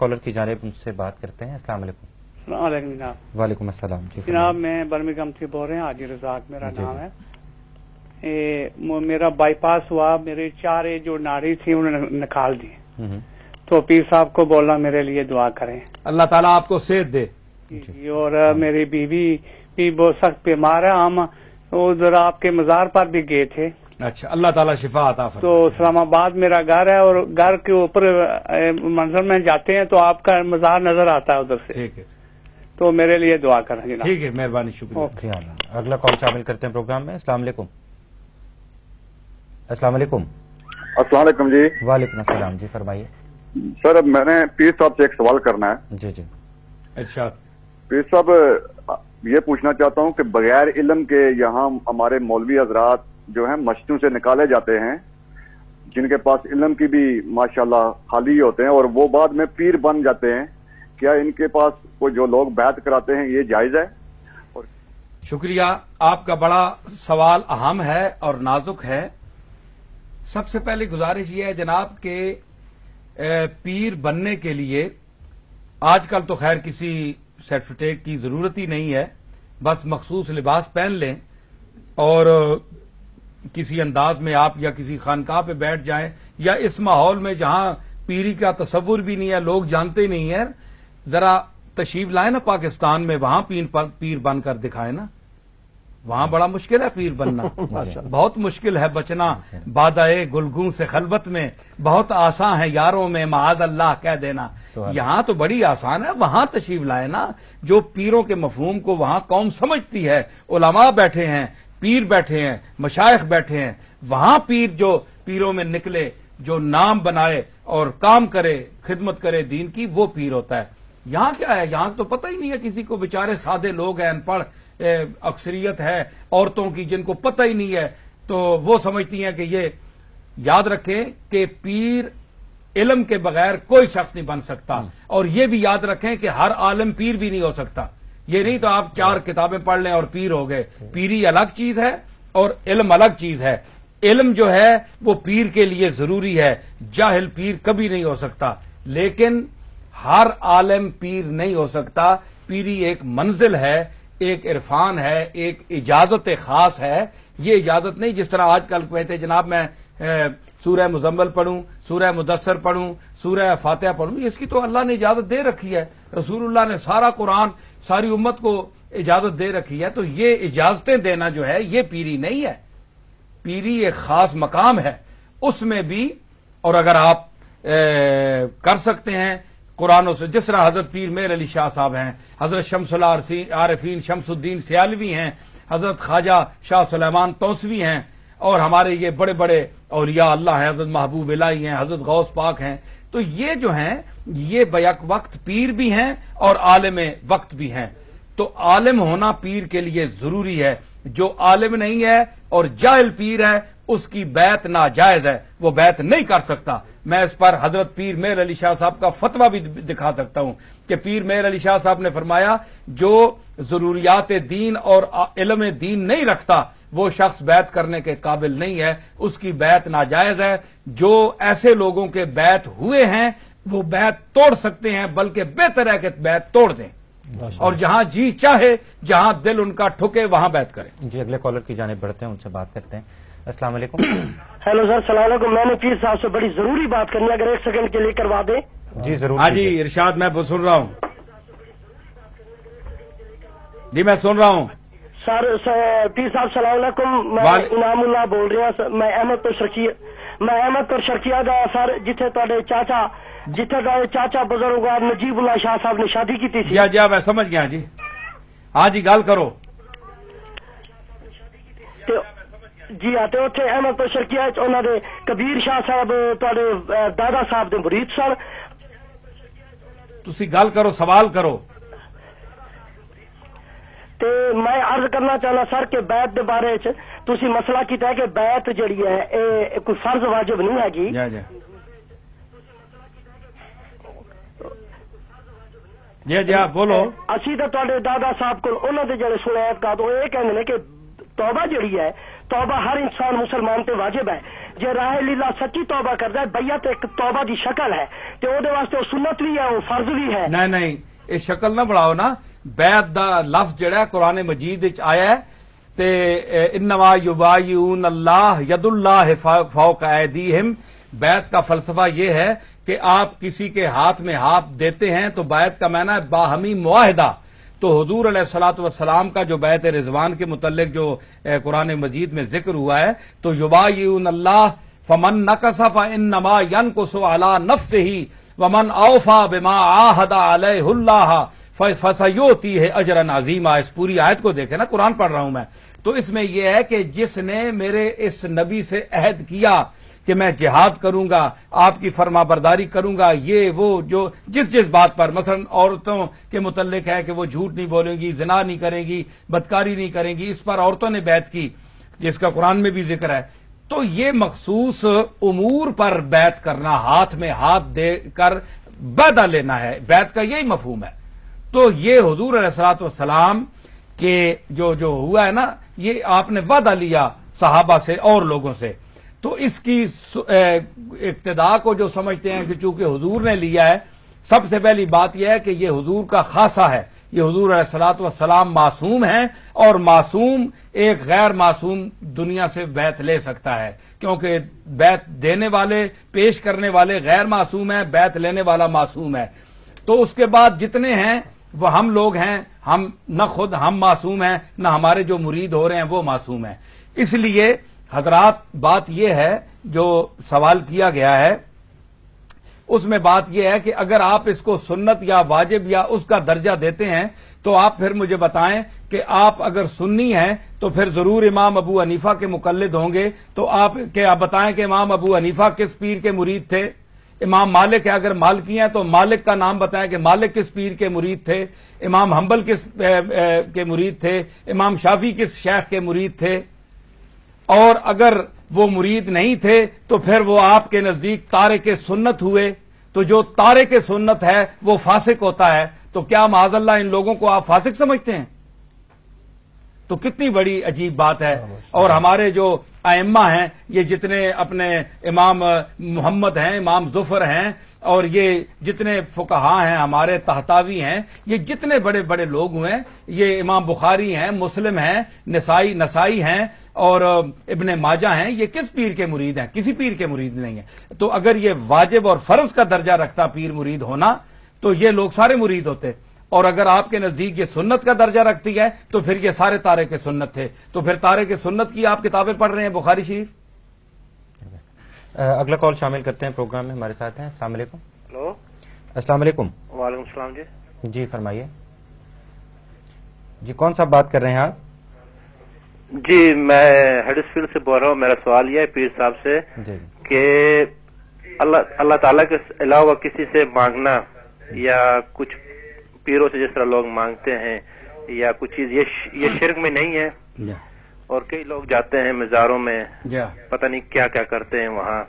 Collar की जानिब उनसे बात करते हैं। अस्सलाम वालेकुम। वालेकुम जनाब। वालेकुम अस्सलाम जी। जनाब मैं बर्मिंघम से बोल रहे हैं, हाजी रजाक मेरा नाम है। मेरा बाईपास हुआ, मेरे 4 जो नाड़ी थी उन्होंने निकाल दी, तो पीर साहब को बोला मेरे लिए दुआ करें, अल्लाह ताला आपको सेहत दे। और मेरी बीवी भी बहुत सख्त बीमार है, हम उधर आपके मजार पर भी गए थे। अच्छा, अल्लाह ताला शिफा अता फरमाए। तो इस्लामाबाद मेरा घर है और घर के ऊपर मंजर में जाते हैं तो आपका मजार नजर आता है उधर से। ठीक है, तो मेरे लिए दुआ करें जनाब। ठीक है, मेहरबानी, शुक्रिया। जी हाँ, अगला कॉल शामिल करते हैं प्रोग्राम में। अस्सलाम वालेकुम। अस्सलाम वालेकुम। अस्सलाम वालेकुम जी। वालेकुम अस्सलाम जी, फरमाइए। सर अब मैंने पीर साहब से एक सवाल करना है। जी जी। अच्छा पीर साहब, ये पूछना चाहता हूँ कि बगैर इल्म के यहाँ हमारे मौलवी हजरात जो हैं मस्जिदों से निकाले जाते हैं, जिनके पास इल्म की भी माशाल्लाह खाली होते हैं, और वो बाद में पीर बन जाते हैं। क्या इनके पास कोई जो लोग बैत कराते हैं ये जायज है? और शुक्रिया, आपका बड़ा सवाल अहम है और नाजुक है। सबसे पहले गुजारिश ये है जनाब के पीर बनने के लिए आजकल तो खैर किसी सर्टिफिकेट की जरूरत ही नहीं है, बस मखसूस लिबास पहन लें और किसी अंदाज में आप या किसी खानकाह पे बैठ जाएं, या इस माहौल में जहां पीरी का तसव्वुर भी नहीं है, लोग जानते ही नहीं है, जरा तशरीफ लाए ना पाकिस्तान में, वहां पीर बनकर दिखाए ना। वहां बड़ा मुश्किल है पीर बनना, बहुत मुश्किल है बचना बादाए गुलगू से खलबत में, बहुत आसान है यारों में माज अल्लाह कह देना। यहां तो बड़ी आसान है, वहां तशरीफ लाए ना। जो पीरों के मफहूम को वहां कौम समझती है, उलमा बैठे हैं, पीर बैठे हैं, मशाइख बैठे हैं, वहां पीर जो पीरों में निकले, जो नाम बनाए और काम करे, खिदमत करे दीन की, वो पीर होता है। यहां क्या है, यहां तो पता ही नहीं है किसी को, बेचारे सादे लोग हैं, अनपढ़ अक्सरियत है औरतों की जिनको पता ही नहीं है, तो वो समझती हैं कि ये याद रखें कि पीर इल्म के बगैर कोई शख्स नहीं बन सकता, और ये भी याद रखें कि हर आलम पीर भी नहीं हो सकता। ये नहीं तो आप 4 किताबें पढ़ लें और पीर हो गए। पीरी अलग चीज है और इल्म अलग चीज है। इल्म जो है वो पीर के लिए जरूरी है, जाहिल पीर कभी नहीं हो सकता, लेकिन हर आलम पीर नहीं हो सकता। पीरी एक मंजिल है, एक इरफान है, एक इजाजत खास है। ये इजाजत नहीं जिस तरह आजकल कहते जनाब मैं सूरह मुजम्मल पढ़ूं, सूरह मुदस्सर पढ़ूं, सूरह फातिहा पढ़ूं, इसकी तो अल्लाह ने इजाजत दे रखी है। रसूलुल्लाह ने सारा कुरान सारी उम्मत को इजाजत दे रखी है। तो ये इजाजतें देना जो है ये पीरी नहीं है। पीरी एक खास मकाम है उसमें भी, और अगर आप कर सकते हैं कुरानों से, जिस तरह हजरत पीर मेर अली शाह साहब हैं, हजरत शमसुल आरिफीन शमसुद्दीन सियालवी हैं, हजरत ख्वाजा शाह सुलेमान तौसवी हैं, और हमारे ये बड़े बड़े औलिया अल्लाह हैं, हजरत महबूब इलाही हैं, हजरत गौस पाक हैं। तो ये जो हैं ये बैक वक्त पीर भी हैं और आलिम वक्त भी हैं। तो आलिम होना पीर के लिए जरूरी है। जो आलिम नहीं है और जाहिल पीर है उसकी बैत नाजायज है, वो बैत नहीं कर सकता। मैं इस पर हजरत पीर मेर अली शाह साहब का फतवा भी दिखा सकता हूं कि पीर मेर अली शाह साहब ने फरमाया जो जरूरियात दीन और इल्म दीन नहीं रखता वो शख्स बैत करने के काबिल नहीं है, उसकी बैत नाजायज है। जो ऐसे लोगों के बैत हुए हैं वो बैत तोड़ सकते हैं, बल्कि बेहतर है कि बैत तोड़ दें, और जहां जी चाहे, जहां दिल उनका ठुके वहां बैत करें। जी, अगले कॉलर की जानिब बढ़ते हैं, उनसे बात करते हैं। अस्सलाम वालेकुम। हेलो सर, सलाम वालेकुम। मैंने पीर साहब से बड़ी जरूरी बात करनी है, अगर 1 सेकंड के लिए करवा दें। जी जरूर। हाँ जी इरशाद, मैं सुन रहा हूँ जी, मैं सुन रहा हूँ सर। पीर साहब सलाम वालेकुम, मैं इनामुल्लाह बोल रहा हूँ। मैं अहमद तो शर्किया गया सर, जिथे तुहाडे चाचा बुजुर्गवार नजीबुल्लाह शाह साहब ने शादी की थी। जी मैं समझ गया जी। हाँ जी, गल करो जी। हाँ, तो उत्थे अहमद तो शर्किया उन्होंने कबीर शाह साहब तुहाडे दादा साहब दे मुरीद सन। तुसी गल करो, सवाल करो। ते मैं अर्ज करना चाहना सर कि बैत दे बारे च तुसी मसला कीता है कि बैत जड़ी है ये कोई फर्ज वाजिब नहीं हैगी। जी बोलो। असी तो तुहाडे दादा साहब को उन्होंने दे जड़े सुने का तो ये कहंदे ने कि तौबा जड़ी है, तौबा हर इंसान मुसलमान ते वाजिब है, जे राह लीला सच्ची तौबा करदा है, बैयत एक तौबा दी शक्ल है ते ओदे वास्ते सुन्नत भी है, वो फर्ज भी है। नहीं नहीं, ये शक्ल ना बढ़ाओ ना। बैत दा लफ्ज जेड़ा कुरान मजीद विच आया है ते इन्नमा युबायिऊन अल्लाह यदुल्लाह फौक ऐदीहिम। बैत का फलसफा ये है कि आप किसी के हाथ में हाथ देते हैं तो बैत का माना है बाहमी मुआहिदा। तो हुजूर अलैहिस्सलातु वस्सलाम का जो बैत रिजवान के मुतल्लिक जो कुरान मजीद में जिक्र हुआ है, तो युबायिऊन अल्लाह फमन नकसा फइन्नमा यनकुसु अला नफ्सिही वमन औफा बिमा आहदा अलैहुल्लाह फसयोतीह अजरन अजीमा। इस पूरी आयत को देखे ना, कुरान पढ़ रहा हूं मैं, तो इसमें यह है कि जिसने मेरे इस नबी से अहद किया कि मैं जिहाद करूंगा, आपकी फरमाबरदारी करूंगा, ये वो जो जिस बात पर, मसलन औरतों के मुतल्लिक है कि वो झूठ नहीं बोलेंगी, जिना नहीं करेंगी, बदकारी नहीं करेंगी, इस पर औरतों ने बैत की, जिसका कुरान में भी जिक्र है। तो ये मखसूस उमूर पर बैत करना, हाथ में हाथ देकर वादा लेना है, बैत का यही मफहूम है। तो ये हुजूर अलैहिस्सलातु वस्सलाम के जो हुआ है ना, ये आपने वादा लिया सहाबा से और लोगों से, तो इसकी इक्तदा को जो समझते हैं कि चूंकि हुजूर ने लिया है, सबसे पहली बात यह है कि ये हुजूर का खासा है। ये हुजूर अलैहिस्सलातु वस्सलाम मासूम हैं, और मासूम एक गैर मासूम दुनिया से बैत ले सकता है, क्योंकि बैत देने वाले, पेश करने वाले गैर मासूम है, बैत लेने वाला मासूम है। तो उसके बाद जितने हैं वो हम लोग हैं, हम न खुद हम मासूम हैं, न हमारे जो मुरीद हो रहे हैं वो मासूम हैं। इसलिए हजरात, बात यह है जो सवाल किया गया है, उसमें बात यह है कि अगर आप इसको सुन्नत या वाजिब या उसका दर्जा देते हैं, तो आप फिर मुझे बताएं कि आप अगर सुन्नी हैं तो फिर जरूर इमाम अबू हनीफा के मुकल्लिद होंगे। तो आप बताएं कि इमाम अबू हनीफा किस पीर के मुरीद थे। इमाम मालिक है, अगर मालिकी हैं तो मालिक का नाम बताएं कि मालिक किस पीर के मुरीद थे। इमाम हंबल किस के मुरीद थे। इमाम शाफी किस शेख के मुरीद थे। और अगर वो मुरीद नहीं थे तो फिर वो आपके नजदीक तारिक सुन्नत हुए। तो जो तारिक सुन्नत है वो फासिक होता है। तो क्या माज़अल्लाह इन लोगों को आप फासिक समझते हैं? तो कितनी बड़ी अजीब बात है। और हमारे जो आइम्मा हैं, ये जितने अपने इमाम मोहम्मद हैं, इमाम जुफर हैं, और ये जितने फुकहा हैं, हमारे तहतावी हैं, ये जितने बड़े बड़े लोग हुए, ये इमाम बुखारी हैं, मुस्लिम हैं, नसाई हैं और इब्ने माजा हैं, ये किस पीर के मुरीद हैं? किसी पीर के मुरीद नहीं है। तो अगर ये वाजिब और फर्ज का दर्जा रखता पीर मुरीद होना, तो ये लोग सारे मुरीद होते। और अगर आपके नजदीक ये सुन्नत का दर्जा रखती है तो फिर ये सारे तारे के सुन्नत थे। तो फिर तारे के सुन्नत की आप किताबें पढ़ रहे हैं बुखारी शरीफ। अगला कॉल शामिल करते हैं प्रोग्राम में, हमारे साथ हैं। अस्सलाम वालेकुम। हेलो, अस्सलाम वालेकुम। वालेकुम सलाम जी। जी फरमाइए जी, कौन सा बात कर रहे हैं आप? जी मैं हडर्सफील्ड से बोल रहा हूँ। मेरा सवाल यह है पीर साहब से कि अल्लाह ताला के अलावा किसी से मांगना या कुछ पीरों से जिस तरह लोग मांगते हैं या कुछ चीज, ये शिर्क में नहीं है। और कई लोग जाते हैं मज़ारों में, पता नहीं क्या क्या करते हैं वहाँ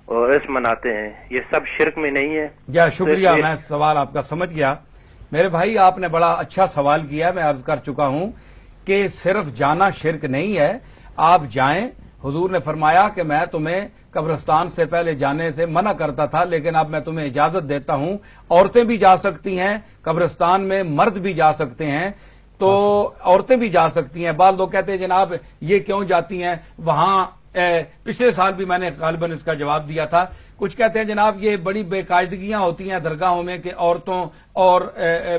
और रस्म मनाते हैं, ये सब शिर्क में नहीं है? या शुक्रिया, मैं सवाल आपका समझ गया। मेरे भाई आपने बड़ा अच्छा सवाल किया। मैं अर्ज कर चुका हूं कि सिर्फ जाना शिर्क नहीं है। आप जाएं, हुजूर ने फरमाया कि मैं तुम्हें कब्रिस्तान से पहले जाने से मना करता था, लेकिन अब मैं तुम्हें इजाजत देता हूं। औरतें भी जा सकती हैं कब्रिस्तान में, मर्द भी जा सकते हैं। तो औरतें भी जा सकती हैं। बाद लोग कहते हैं जनाब ये क्यों जाती हैं वहां। पिछले साल भी मैंने गालिबन इसका जवाब दिया था। कुछ कहते हैं जनाब ये बड़ी बेकायदगियां होती हैं दरगाहों में कि औरतों और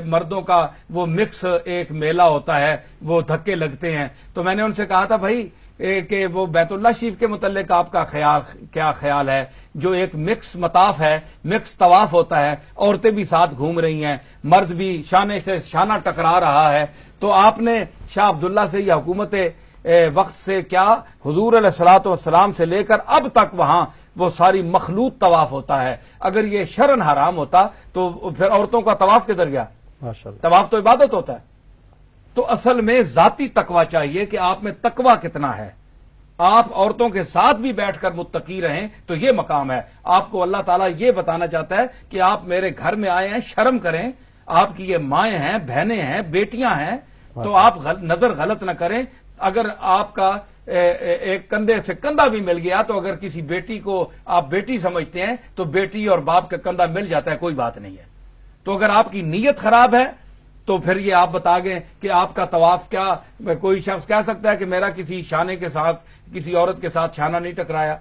मर्दों का वो मिक्स एक मेला होता है, वो धक्के लगते हैं। तो मैंने उनसे कहा था भाई कि वो बैतुल्लाह शरीफ के मुतल्लिक आपका क्या ख्याल है, जो एक मिक्स मताफ है, मिक्स तवाफ होता है, औरतें भी साथ घूम रही हैं, मर्द भी शाने से शाना टकरा रहा है। तो आपने शाह अब्दुल्ला से या हुकूमत वक्त से क्या हुजूर अलैहिस्सलातु वस्सलाम से लेकर अब तक वहां वो सारी मखलूत तवाफ होता है। अगर ये शरन हराम होता तो फिर औरतों का तवाफ किधर गया? तवाफ तो इबादत होता है। तो असल में जाती तकवा चाहिए कि आप में तकवा कितना है। आप औरतों के साथ भी बैठकर मुत्तकी रहें तो ये मकाम है। आपको अल्लाह ताला ये बताना चाहता है कि आप मेरे घर में आए हैं, शर्म करें। आपकी ये माएं हैं, बहनें हैं, बेटियां हैं, तो आप नजर गलत न करें। अगर आपका ایک کندھے سے کندھا بھی مل گیا تو اگر کسی بیٹی کو آپ بیٹی سمجھتے ہیں تو بیٹی اور باپ کا کندھا مل جاتا ہے، کوئی بات نہیں ہے۔ تو اگر آپ کی نیت خراب ہے تو پھر یہ آپ بتا گئے کہ آپ کا طواف کیا، کوئی شخص کہہ سکتا ہے کہ میرا کسی شانے کے ساتھ کسی عورت کے ساتھ شانہ نہیں ٹکرایا،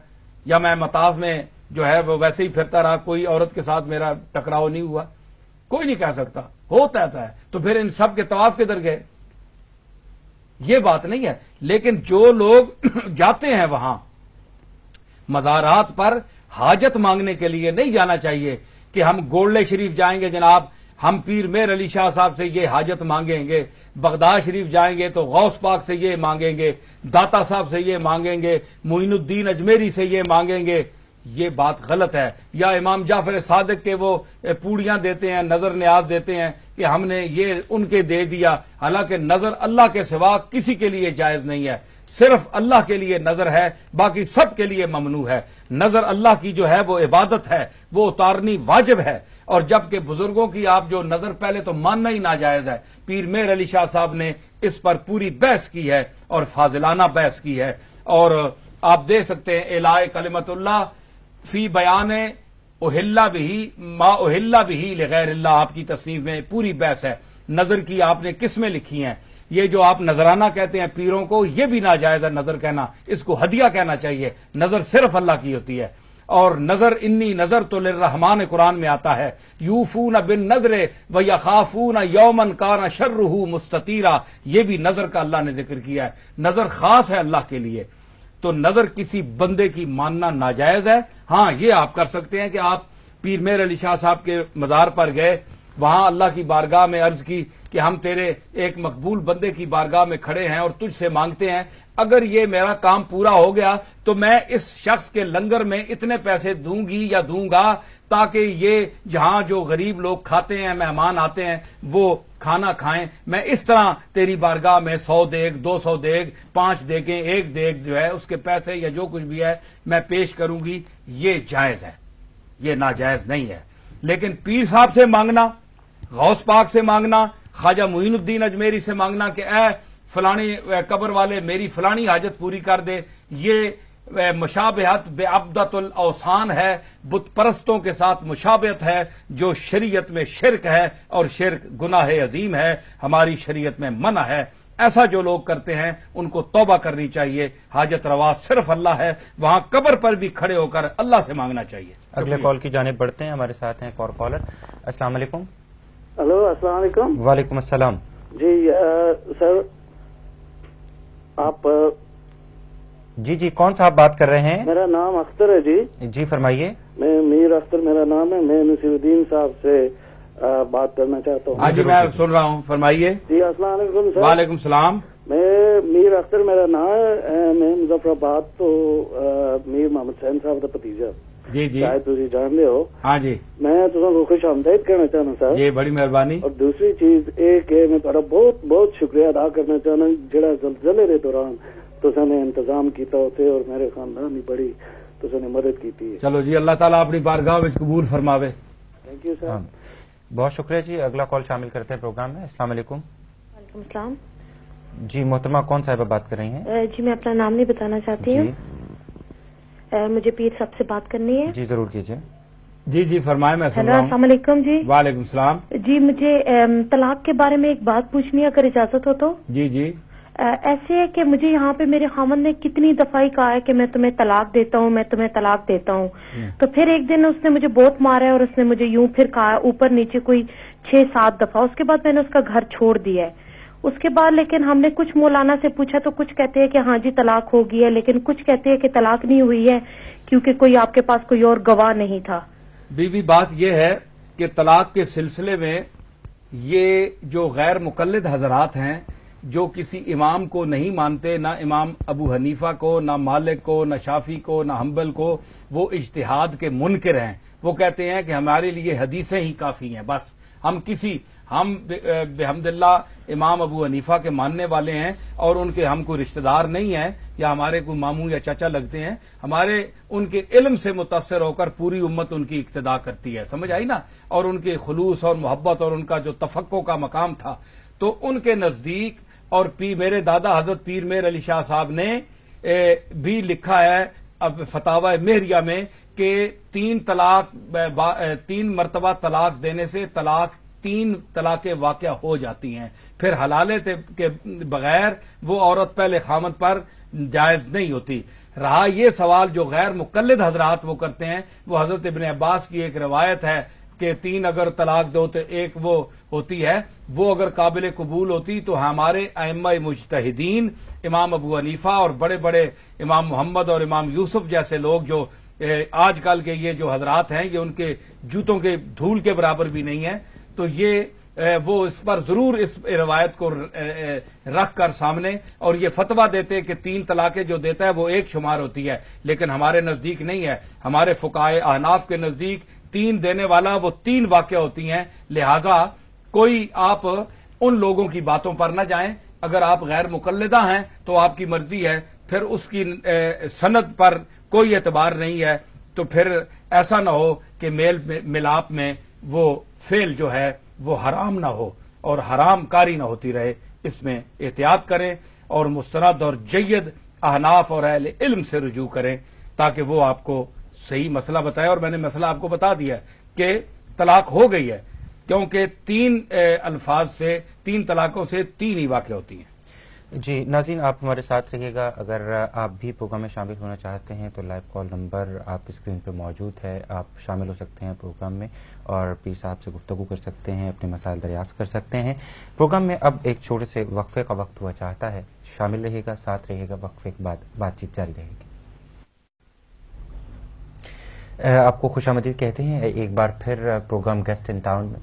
یا میں مطاف میں جو ہے وہ ویسے ہی پھرتا رہا، کوئی عورت کے ساتھ میرا ٹکراؤ نہیں ہوا، کوئی نہیں کہہ سکتا، ہوتا ہے۔ تو پھر ان سب کے طواف کدھر گئے؟ یہ بات نہیں ہے۔ لیکن جو لوگ جاتے ہیں وہاں مزارات پر حاجت مانگنے کے لیے نہیں جانا چاہیے کہ ہم گولڈے شریف جائیں گے جناب، ہم پیر میر علی شاہ صاحب سے یہ حاجت مانگیں گے، بغداد شریف جائیں گے تو غوث پاک سے یہ مانگیں گے، داتا صاحب سے یہ مانگیں گے، معین الدین اجمیری سے یہ مانگیں گے، یہ بات غلط ہے۔ یا امام جعفر صادق کے وہ پوڑیاں دیتے ہیں، نظر نیاز دیتے ہیں کہ ہم نے یہ ان کے دے دیا، حالانکہ نظر اللہ کے سوا کسی کے لیے جائز نہیں ہے، صرف اللہ کے لیے نظر ہے، باقی سب کے لیے ممنوع ہے۔ نظر اللہ کی جو ہے وہ عبادت ہے، وہ اتارنی واجب ہے، اور جبکہ بزرگوں کی آپ جو نظر پہلے تو ماننا ہی ناجائز ہے۔ پیر میر علی شاہ صاحب نے اس پر پوری بحث کی ہے اور فاضلانہ بحث کی ہے، اور آپ دیکھ سکتے ہیں الائے کلمت اللہ فی بیان اہلا بھی ما اہلا بھی لغیر اللہ، آپ کی تصنیف میں پوری بحث ہے۔ نظر کی آپ نے قسمیں لکھی ہیں، یہ جو آپ نذرانہ کہتے ہیں پیروں کو، یہ بھی ناجائز ہے نظر کہنا، اس کو ہدیہ کہنا چاہیے۔ نظر صرف اللہ کی ہوتی ہے، اور نظر انی نظر تو للرحمان قرآن میں آتا ہے، یوفون بالنذر ویخافون یوما کان شرہ مستطیرا، یہ بھی نظر کا اللہ نے ذکر کیا ہے۔ نظر خاص ہے اللہ کے لیے، تو نظر کسی بندے کی ماننا ناجائز ہے۔ ہاں یہ آپ کر سکتے ہیں کہ آپ پیر میر علی شاہ صاحب کے مزار پر گئے، وہاں اللہ کی بارگاہ میں عرض کی کہ ہم تیرے ایک مقبول بندے کی بارگاہ میں کھڑے ہیں اور تجھ سے مانگتے ہیں، اگر یہ میرا کام پورا ہو گیا تو میں اس شخص کے لنگر میں اتنے پیسے دوں گی یا دوں گا تاکہ یہ جہاں جو غریب لوگ کھاتے ہیں، مہمان آتے ہیں، وہ کھانا کھائیں، میں اس طرح تیری بارگاہ میں 100 دیگ 200 دیگ 5 دیگیں 1 دیگ جو ہے اس کے پیسے یا جو کچھ بھی ہے میں پیش کروں گی، یہ جائز ہے، یہ ناجائز نہیں ہے۔ لیکن پیر صاحب سے مانگنا، غوث پاک سے مانگنا، خواجہ معین الدین اجمیری سے مانگنا کہ اے فلانی قبر والے میری فلانی حاجت پوری کر دے، یہ مشابہت بے عبدت الاوثان ہے، بت پرستوں کے ساتھ مشابہت ہے، جو شریعت میں شرک ہے، اور شرک گناہ عظیم ہے، ہماری شریعت میں منع ہے۔ ایسا جو لوگ کرتے ہیں ان کو توبہ کرنی چاہیے، حاجت روا صرف اللہ ہے، وہاں قبر پر بھی کھڑے ہو کر اللہ سے مانگنا چاہیے۔ اگلے کال کی جانب بڑھتے ہیں، ہمارے ساتھ ہیں ایک اور کالر۔ السلام علیکم۔ ہلو، السلام علیکم۔ وعلیکم السلام۔ جی سر، آپ جی کون صاحب بات کر رہے ہیں؟ میرا نام اختر ہے جی۔ جی فرمائیے۔ میں میر اختر میرا نام ہے، میں نصیر الدین صاحب سے بات کرنا چاہتا ہوں۔ ہاں جی میں سن رہا ہوں، فرمائیے۔ جی السلام علیکم سر۔ وعلیکم السلام۔ میں میر اختر میرا نام ہے، میں مظفر آباد تو میر محمد حسین صاحب کا بھتیجا، جی جی شاید تھی جانتے ہو۔ ہاں جی، میں تمہیں خوش آمدید کہنا چاہنا سر۔ جی بڑی مہربانی۔ اور دوسری چیز ایک ہے، میں تھوڑا بہت بہت شکریہ ادا کرنا چاہنا، جڑا زلزلے کے دوران تو نے انتظام کیتا ہوتے اور میرے خاندان کی بڑی تو نے مدد کی ہے۔ چلو جی، اللہ تعالیٰ اپنی بارگاہ میں قبول فرماوے۔ Thank you sir. بہت شکریہ جی۔ اگلا کال شامل کرتے ہیں پروگرام میں۔ السلام علیکم۔ وعلیکم السلام۔ جی محترمہ کون صاحبہ بات کر رہی ہیں؟ جی میں اپنا نام نہیں بتانا چاہتی ہوں، مجھے پیر صاحب سے بات کرنی ہے۔ جی ضرور کیجیے۔ جی جی فرمائیں، میں سن ہیلو رہا ہوں۔ السلام علیکم جی۔ وعلیکم السلام۔ جی مجھے طلاق کے بارے میں ایک بات پوچھنی ہے اگر اجازت ہو تو۔ جی جی۔ ایسے ہے کہ مجھے یہاں پہ میرے خاوند نے کتنی دفعہ ہی کہا ہے کہ میں تمہیں طلاق دیتا ہوں، میں تمہیں طلاق دیتا ہوں، تو پھر ایک دن اس نے مجھے بہت مارا ہے اور اس نے مجھے یوں پھر کہا اوپر نیچے کوئی 6-7 دفعہ، اس کے بعد میں نے اس کا گھر چھوڑ دیا ہے۔ اس کے بعد لیکن ہم نے کچھ مولانا سے پوچھا تو کچھ کہتے ہیں کہ ہاں جی طلاق ہو گئی ہے، لیکن کچھ کہتے ہیں کہ طلاق نہیں ہوئی ہے کیونکہ کوئی آپ کے پاس کوئی اور گواہ نہیں تھا۔ بی بات یہ ہے کہ طلاق کے سلسلے میں یہ جو غیر مقلد حضرات ہیں، جو کسی امام کو نہیں مانتے، نہ امام ابو حنیفہ کو، نہ مالک کو، نہ شافی کو، نہ حنبل کو، وہ اجتہاد کے منکر ہیں۔ وہ کہتے ہیں کہ ہمارے لیے حدیثیں ہی کافی ہیں، بس ہم بحمد اللہ امام ابو حنیفہ کے ماننے والے ہیں، اور ان کے ہم کو رشتہ دار نہیں ہیں یا ہمارے کوئی ماموں یا چچا لگتے ہیں، ہمارے ان کے علم سے متاثر ہو کر پوری امت ان کی اقتداء کرتی ہے، سمجھ آئی نا، اور ان کے خلوص اور محبت اور ان کا جو تفقع کا مقام تھا، تو ان کے نزدیک اور میرے دادا حضرت پیر میر علی شاہ صاحب نے भी लिखा है अब फतावा मेहरिया में कि 3 मरतबा तलाक देने से 3 तलाक़ें वाक़या हो जाती हैं, फिर हलाले के बगैर वो औरत पहले खामद पर जायज नहीं होती। रहा ये सवाल जो गैर मुकल्लिद हजरात वो करते हैं, वो हजरत इब्न अब्बास की एक रिवायत है कि 3 अगर तलाक दो तो एक वो होती है, वो अगर काबिल कबूल होती तो हमारे अइम्मा मुज्तहिदीन इमाम अबू हनीफा और बड़े बड़े इमाम मोहम्मद और इमाम यूसुफ जैसे लोग जो आजकल के ये जो हजरात हैं, ये उनके जूतों के धूल के बराबर भी नहीं है। तो ये वो इस पर जरूर इस रिवायत को रख कर सामने और ये फतवा देते कि 3 तलाकें जो देता है वो एक शुमार होती है, लेकिन हमारे नजदीक नहीं है। हमारे फुकाए अहनाफ के नजदीक 3 देने वाला वो 3 वाक़या होती हैं। लिहाजा कोई आप उन लोगों की बातों पर न जाएं। अगर आप गैर मुकल्लिदा हैं तो आपकी मर्जी है, फिर उसकी सनद पर कोई एतबार नहीं है। तो फिर ऐसा न हो कि मेल मिलाप में वो फेल जो है वो हराम ना हो और हराम कारी ना होती रहे। इसमें एहतियात करें और मुस्तरद और जय्यद अहनाफ और अहले इल्म से रुजू करें ताकि वो आपको सही मसला बताए। और मैंने मसला आपको बता दिया कि तलाक हो गई है, क्योंकि 3 अल्फाज से 3 तलाकों से 3 ही वाक़या होती हैं। जी नाज़रीन, आप हमारे साथ रहिएगा। अगर आप भी प्रोग्राम में शामिल होना चाहते हैं तो लाइव कॉल नंबर आप स्क्रीन पर मौजूद है, आप शामिल हो सकते हैं प्रोग्राम में और पीर साहब से गुफ्तगू कर सकते हैं, अपने मसाइल दरियाफ्त कर सकते हैं। प्रोग्राम में अब एक छोटे से वक्फे का वक्त हुआ चाहता है, शामिल रहिएगा, साथ रहिएगा। वक्फे के बाद बातचीत जारी रहेगी। आपको खुशामदीद कहते हैं एक बार फिर प्रोग्राम गेस्ट इन टाउन में।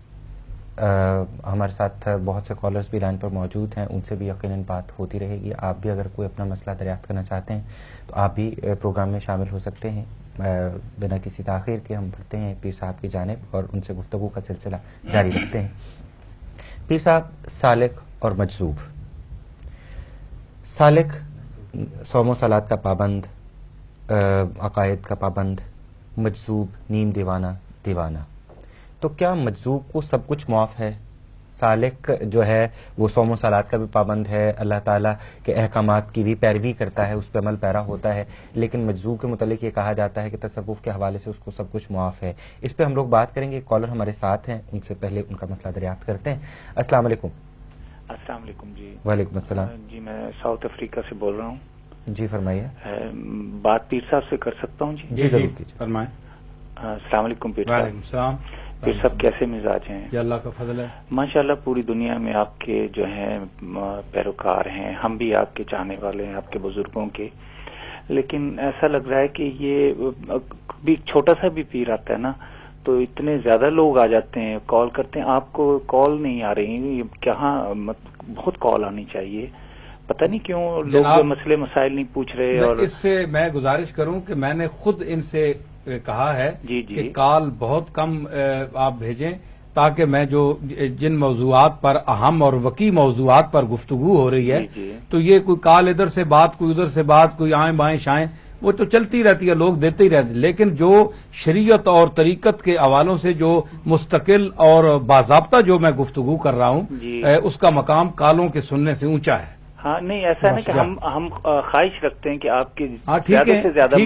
हमारे साथ बहुत से कॉलर्स भी लाइन पर मौजूद हैं, उनसे भी यकीनन बात होती रहेगी। आप भी अगर कोई अपना मसला दरियाफ्त करना चाहते हैं तो आप भी प्रोग्राम में शामिल हो सकते हैं। बिना किसी ताखीर के हम बढ़ते हैं पीर साहब की जानिब और उनसे गुफ्तगू का सिलसिला जारी रखते हैं। पीर साहब, सालिक और मजसूब। सालिक सौमो सलात का पाबंद, अकायद का पाबंद, मजसूब नीम दीवाना दीवाना। तो क्या मजसूब को सब कुछ माफ है? सालिक जो है वो सौमो सलात का भी पाबंद है, अल्लाह ताला के अहकामात की भी पैरवी करता है, उस पर अमल पैरा होता है, लेकिन मजसूब के मुतालिक ये कहा जाता है कि तसव्वुफ के हवाले से उसको सब कुछ माफ है। इस पर हम लोग बात करेंगे। एक कॉलर हमारे साथ हैं, उनसे पहले उनका मसला दरियाफ्त करते हैं। अस्सलाम वालेकुम। अस्सलाम वालेकुम जी। वालेकुम अस्सलाम जी, मैं साउथ अफ्रीका से बोल रहा हूँ। जी फरमाइए। बात पीर साहब से कर सकता हूँ? जी जी जरूर कीजिए, फरमाएं। अस्सलाम वालेकुम पीर साहब। वालेकुम सलाम। पीर साहब कैसे मिजाज हैं? ये अल्लाह का फजल है। माशाल्लाह पूरी दुनिया में आपके जो हैं पैरोकार हैं, हम भी आपके चाहने वाले हैं, आपके बुजुर्गों के। लेकिन ऐसा लग रहा है कि ये भी छोटा सा भी पीर आता है ना तो इतने ज्यादा लोग आ जाते हैं, कॉल करते हैं, आपको कॉल नहीं आ रही। कहाँ बहुत कॉल आनी चाहिए, पता नहीं क्यों लोग मसले मसाइल नहीं पूछ रहे। और इससे मैं गुजारिश करूं कि मैंने खुद इनसे कहा है जी कि कॉल बहुत कम आप भेजें ताकि मैं जो जिन मौजूआत पर अहम और वकी मौजूआत पर गुफ्तगू हो रही है तो ये कोई कॉल इधर से बात, कोई उधर से बात, कोई आए बाएं शाएं, वो तो चलती रहती है, लोग देते ही रहते हैं। लेकिन जो शरीयत और तरीकत के हवालों से जो मुस्तकिल और बाज़ाब्ता जो मैं गुफ्तगू कर रहा हूं उसका मकाम कॉलों के सुनने से ऊंचा है। हाँ नहीं, ऐसा है ना कि हम ख्वाहिश रखते हैं कि आपके ज्यादा से ज्यादा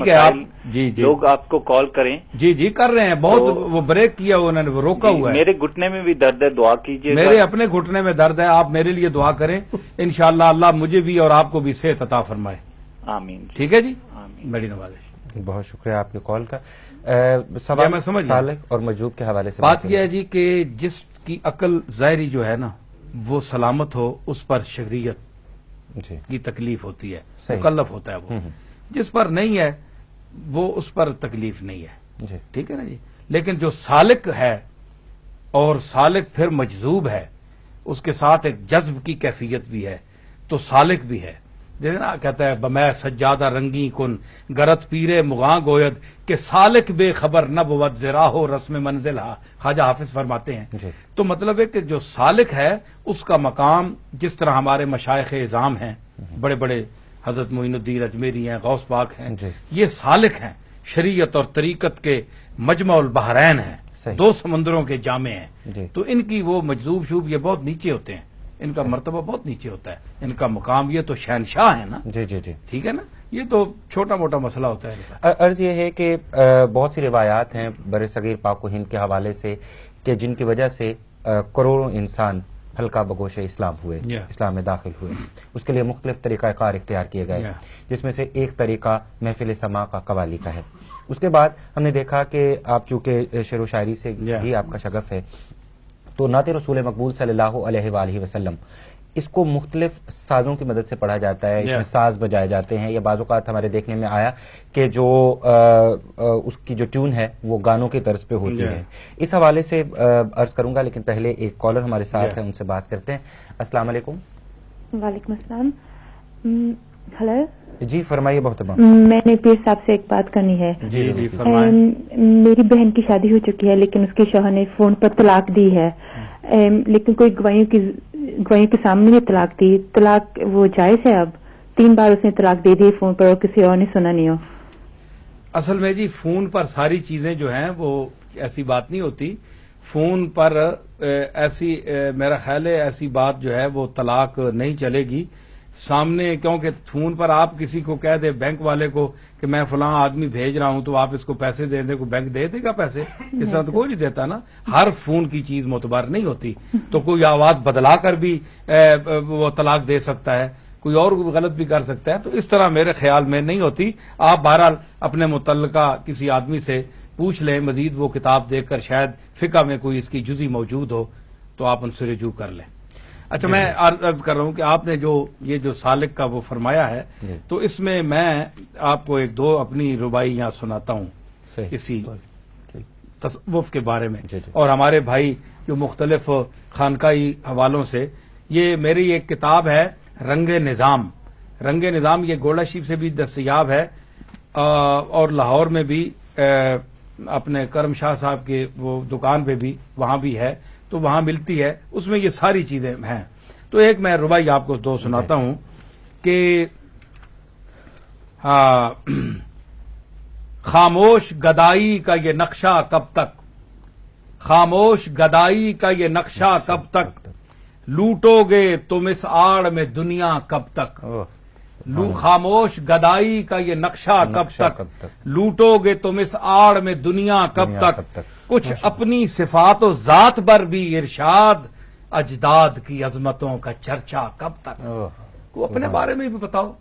जी लोग आपको कॉल करें। जी जी कर रहे हैं, बहुत तो, वो ब्रेक किया उन्होंने, वो रोका हुआ है। मेरे घुटने में भी दर्द है, दुआ कीजिए। मेरे अपने घुटने में दर्द है, आप मेरे लिए दुआ करें। इंशाअल्लाह अल्लाह मुझे भी और आपको भी सेहत अता फरमाए। आमीन। ठीक है जी, आमीन। बड़ी नवाजिश। बहुत शुक्रिया आपके कॉल का। सवाल मैं समझ सालिक और मजूब के हवाले से बात यह है जी कि जिसकी अकल ज़ाहिरी जो है ना वो सलामत हो, उस पर शरीयत की तकलीफ होती है, मुकल्लफ होता है वो। जिस पर नहीं है वो उस पर तकलीफ नहीं है। ठीक है ना जी। लेकिन जो सालिक है और सालिक फिर मजजूब है, उसके साथ एक जज्ब की कैफियत भी है, तो सालिक भी है। जैसे ना कहता है बमै सज्जादा रंगी कुन गरत पीरे मुगा गोयद के सालिक बेखबर न बुवत जरा हो रस्म मंजिल हा, ख्वाजा हाफिज फरमाते हैं। तो मतलब है कि जो सालिक है उसका मकाम, जिस तरह हमारे मशाइख इज़ाम हैं, बड़े बड़े हजरत मोइनुद्दीन अजमेरी हैं, गौस पाक हैं, ये सालिक हैं, शरीयत और तरीकत के मजमउल बहरैन हैं, 2 समंदरों के जामे हैं। तो इनकी वो मजजूब शूब ये बहुत नीचे होते हैं, इनका मर्तबा बहुत नीचे होता है, इनका मुकाम ये तो शहनशाह है ना। जी जी जी, ठीक है ना, یہ تو چھوٹا موٹا مسئلہ ہوتا ہے. عرض یہ ہے کہ بہت سی روایات ہیں بر صغیر پاک و ہند کے حوالے سے کہ جن کی وجہ سے کروڑوں انسان حلقہ بگوش اسلام ہوئے, اسلام میں داخل ہوئے. اس کے لیے مختلف طریقہ کار اختیار کیے گئے, جس میں سے ایک طریقہ محفل سماع کا قوالی کا ہے. اس کے بعد ہم نے دیکھا کہ آپ چونکہ شعر و شاعری سے بھی آپ کا شغف ہے, تو نعت رسول مقبول صلی اللہ علیہ وآلہ وسلم اس کو مختلف سازوں کی مدد سے پڑھا جاتا ہے, اس میں ساز بجائے جاتے ہیں, یا بعض اوقات ہمارے دیکھنے میں آیا کہ جو اس کی جو ٹیون ہے وہ گانوں کی طرز پہ ہوتی ہے. اس حوالے سے عرض کروں گا, لیکن پہلے ایک کالر ہمارے ساتھ ہیں, ان سے بات کرتے ہیں. السلام علیکم. وعلیکم السلام. ہلو جی فرمائیے. بہت میں نے پیر صاحب سے ایک بات کرنی ہے. جی جی فرمائیں. میری بہن کی شادی ہو چکی ہے, لیکن اس کے شوہر نے فون پر طلاق دی ہے, لیکن کوئی گواہیوں کے سامنے طلاق دی. طلاق وہ جائز ہے؟ اب 3 بار اس نے طلاق دے دی فون پر, اور کسی اور نے سنا نہیں ہو. اصل میں جی فون پر ساری چیزیں جو ہیں وہ ایسی بات نہیں ہوتی. فون پر ایسی میرا خیال ہے ایسی بات جو ہے وہ طلاق نہیں چلے گی سامنے, کیونکہ فون پر آپ کسی کو کہہ دیں بینک والے کو کہ میں فلاں آدمی بھیج رہا ہوں تو آپ اس کو پیسے دے دیں, کو بینک دے دے گا پیسے؟ اس طرح تو کوئی نہیں دیتا نا. ہر فون کی چیز معتبر نہیں ہوتی, تو کوئی آواز بدلا کر بھی وہ طلاق دے سکتا ہے, کوئی اور غلط بھی کر سکتا ہے. تو اس طرح میرے خیال میں نہیں ہوتی. آپ بہرحال اپنے متعلقہ کسی آدمی سے پوچھ لیں مزید, وہ کتاب دیکھ کر شاید فقہ میں کوئی اس کی جزی موجود ہو تو آپ ان سے رجوع کر لیں. اچھا میں عرض کر رہا ہوں کہ آپ نے یہ جو سالک کا وہ فرمایا ہے, تو اس میں آپ کو 1-2 اپنی ربائی یہاں سناتا ہوں اسی تصوف کے بارے میں. اور ہمارے بھائی جو مختلف خانقاہی حوالوں سے, یہ میری ایک کتاب ہے رنگ نظام. رنگ نظام یہ گوڑا شریف سے بھی دستیاب ہے, اور لاہور میں بھی اپنے کرم شاہ صاحب کے وہ دکان پہ بھی وہاں بھی ہے, تو وہاں ملتی ہے. اس میں یہ ساری چیزیں ہیں. تو ایک میں ربائی آپ کو 2 سناتا ہوں کہ خاموش گدائی کا یہ نقشہ کب تک, خاموش گدائی کا یہ نقشہ کب تک, لوٹو گے تم اس آڑ میں دنیا کب تک. خاموش گدائی کا یہ نقشہ کب تک, لوٹو گے تم اس آڑ میں دنیا کب تک. کچھ اپنی صفات و ذات پر بھی ارشاد, اجداد کی عظمتوں کا چرچا کب تک. کو اپنے بارے میں بھی بتاؤ,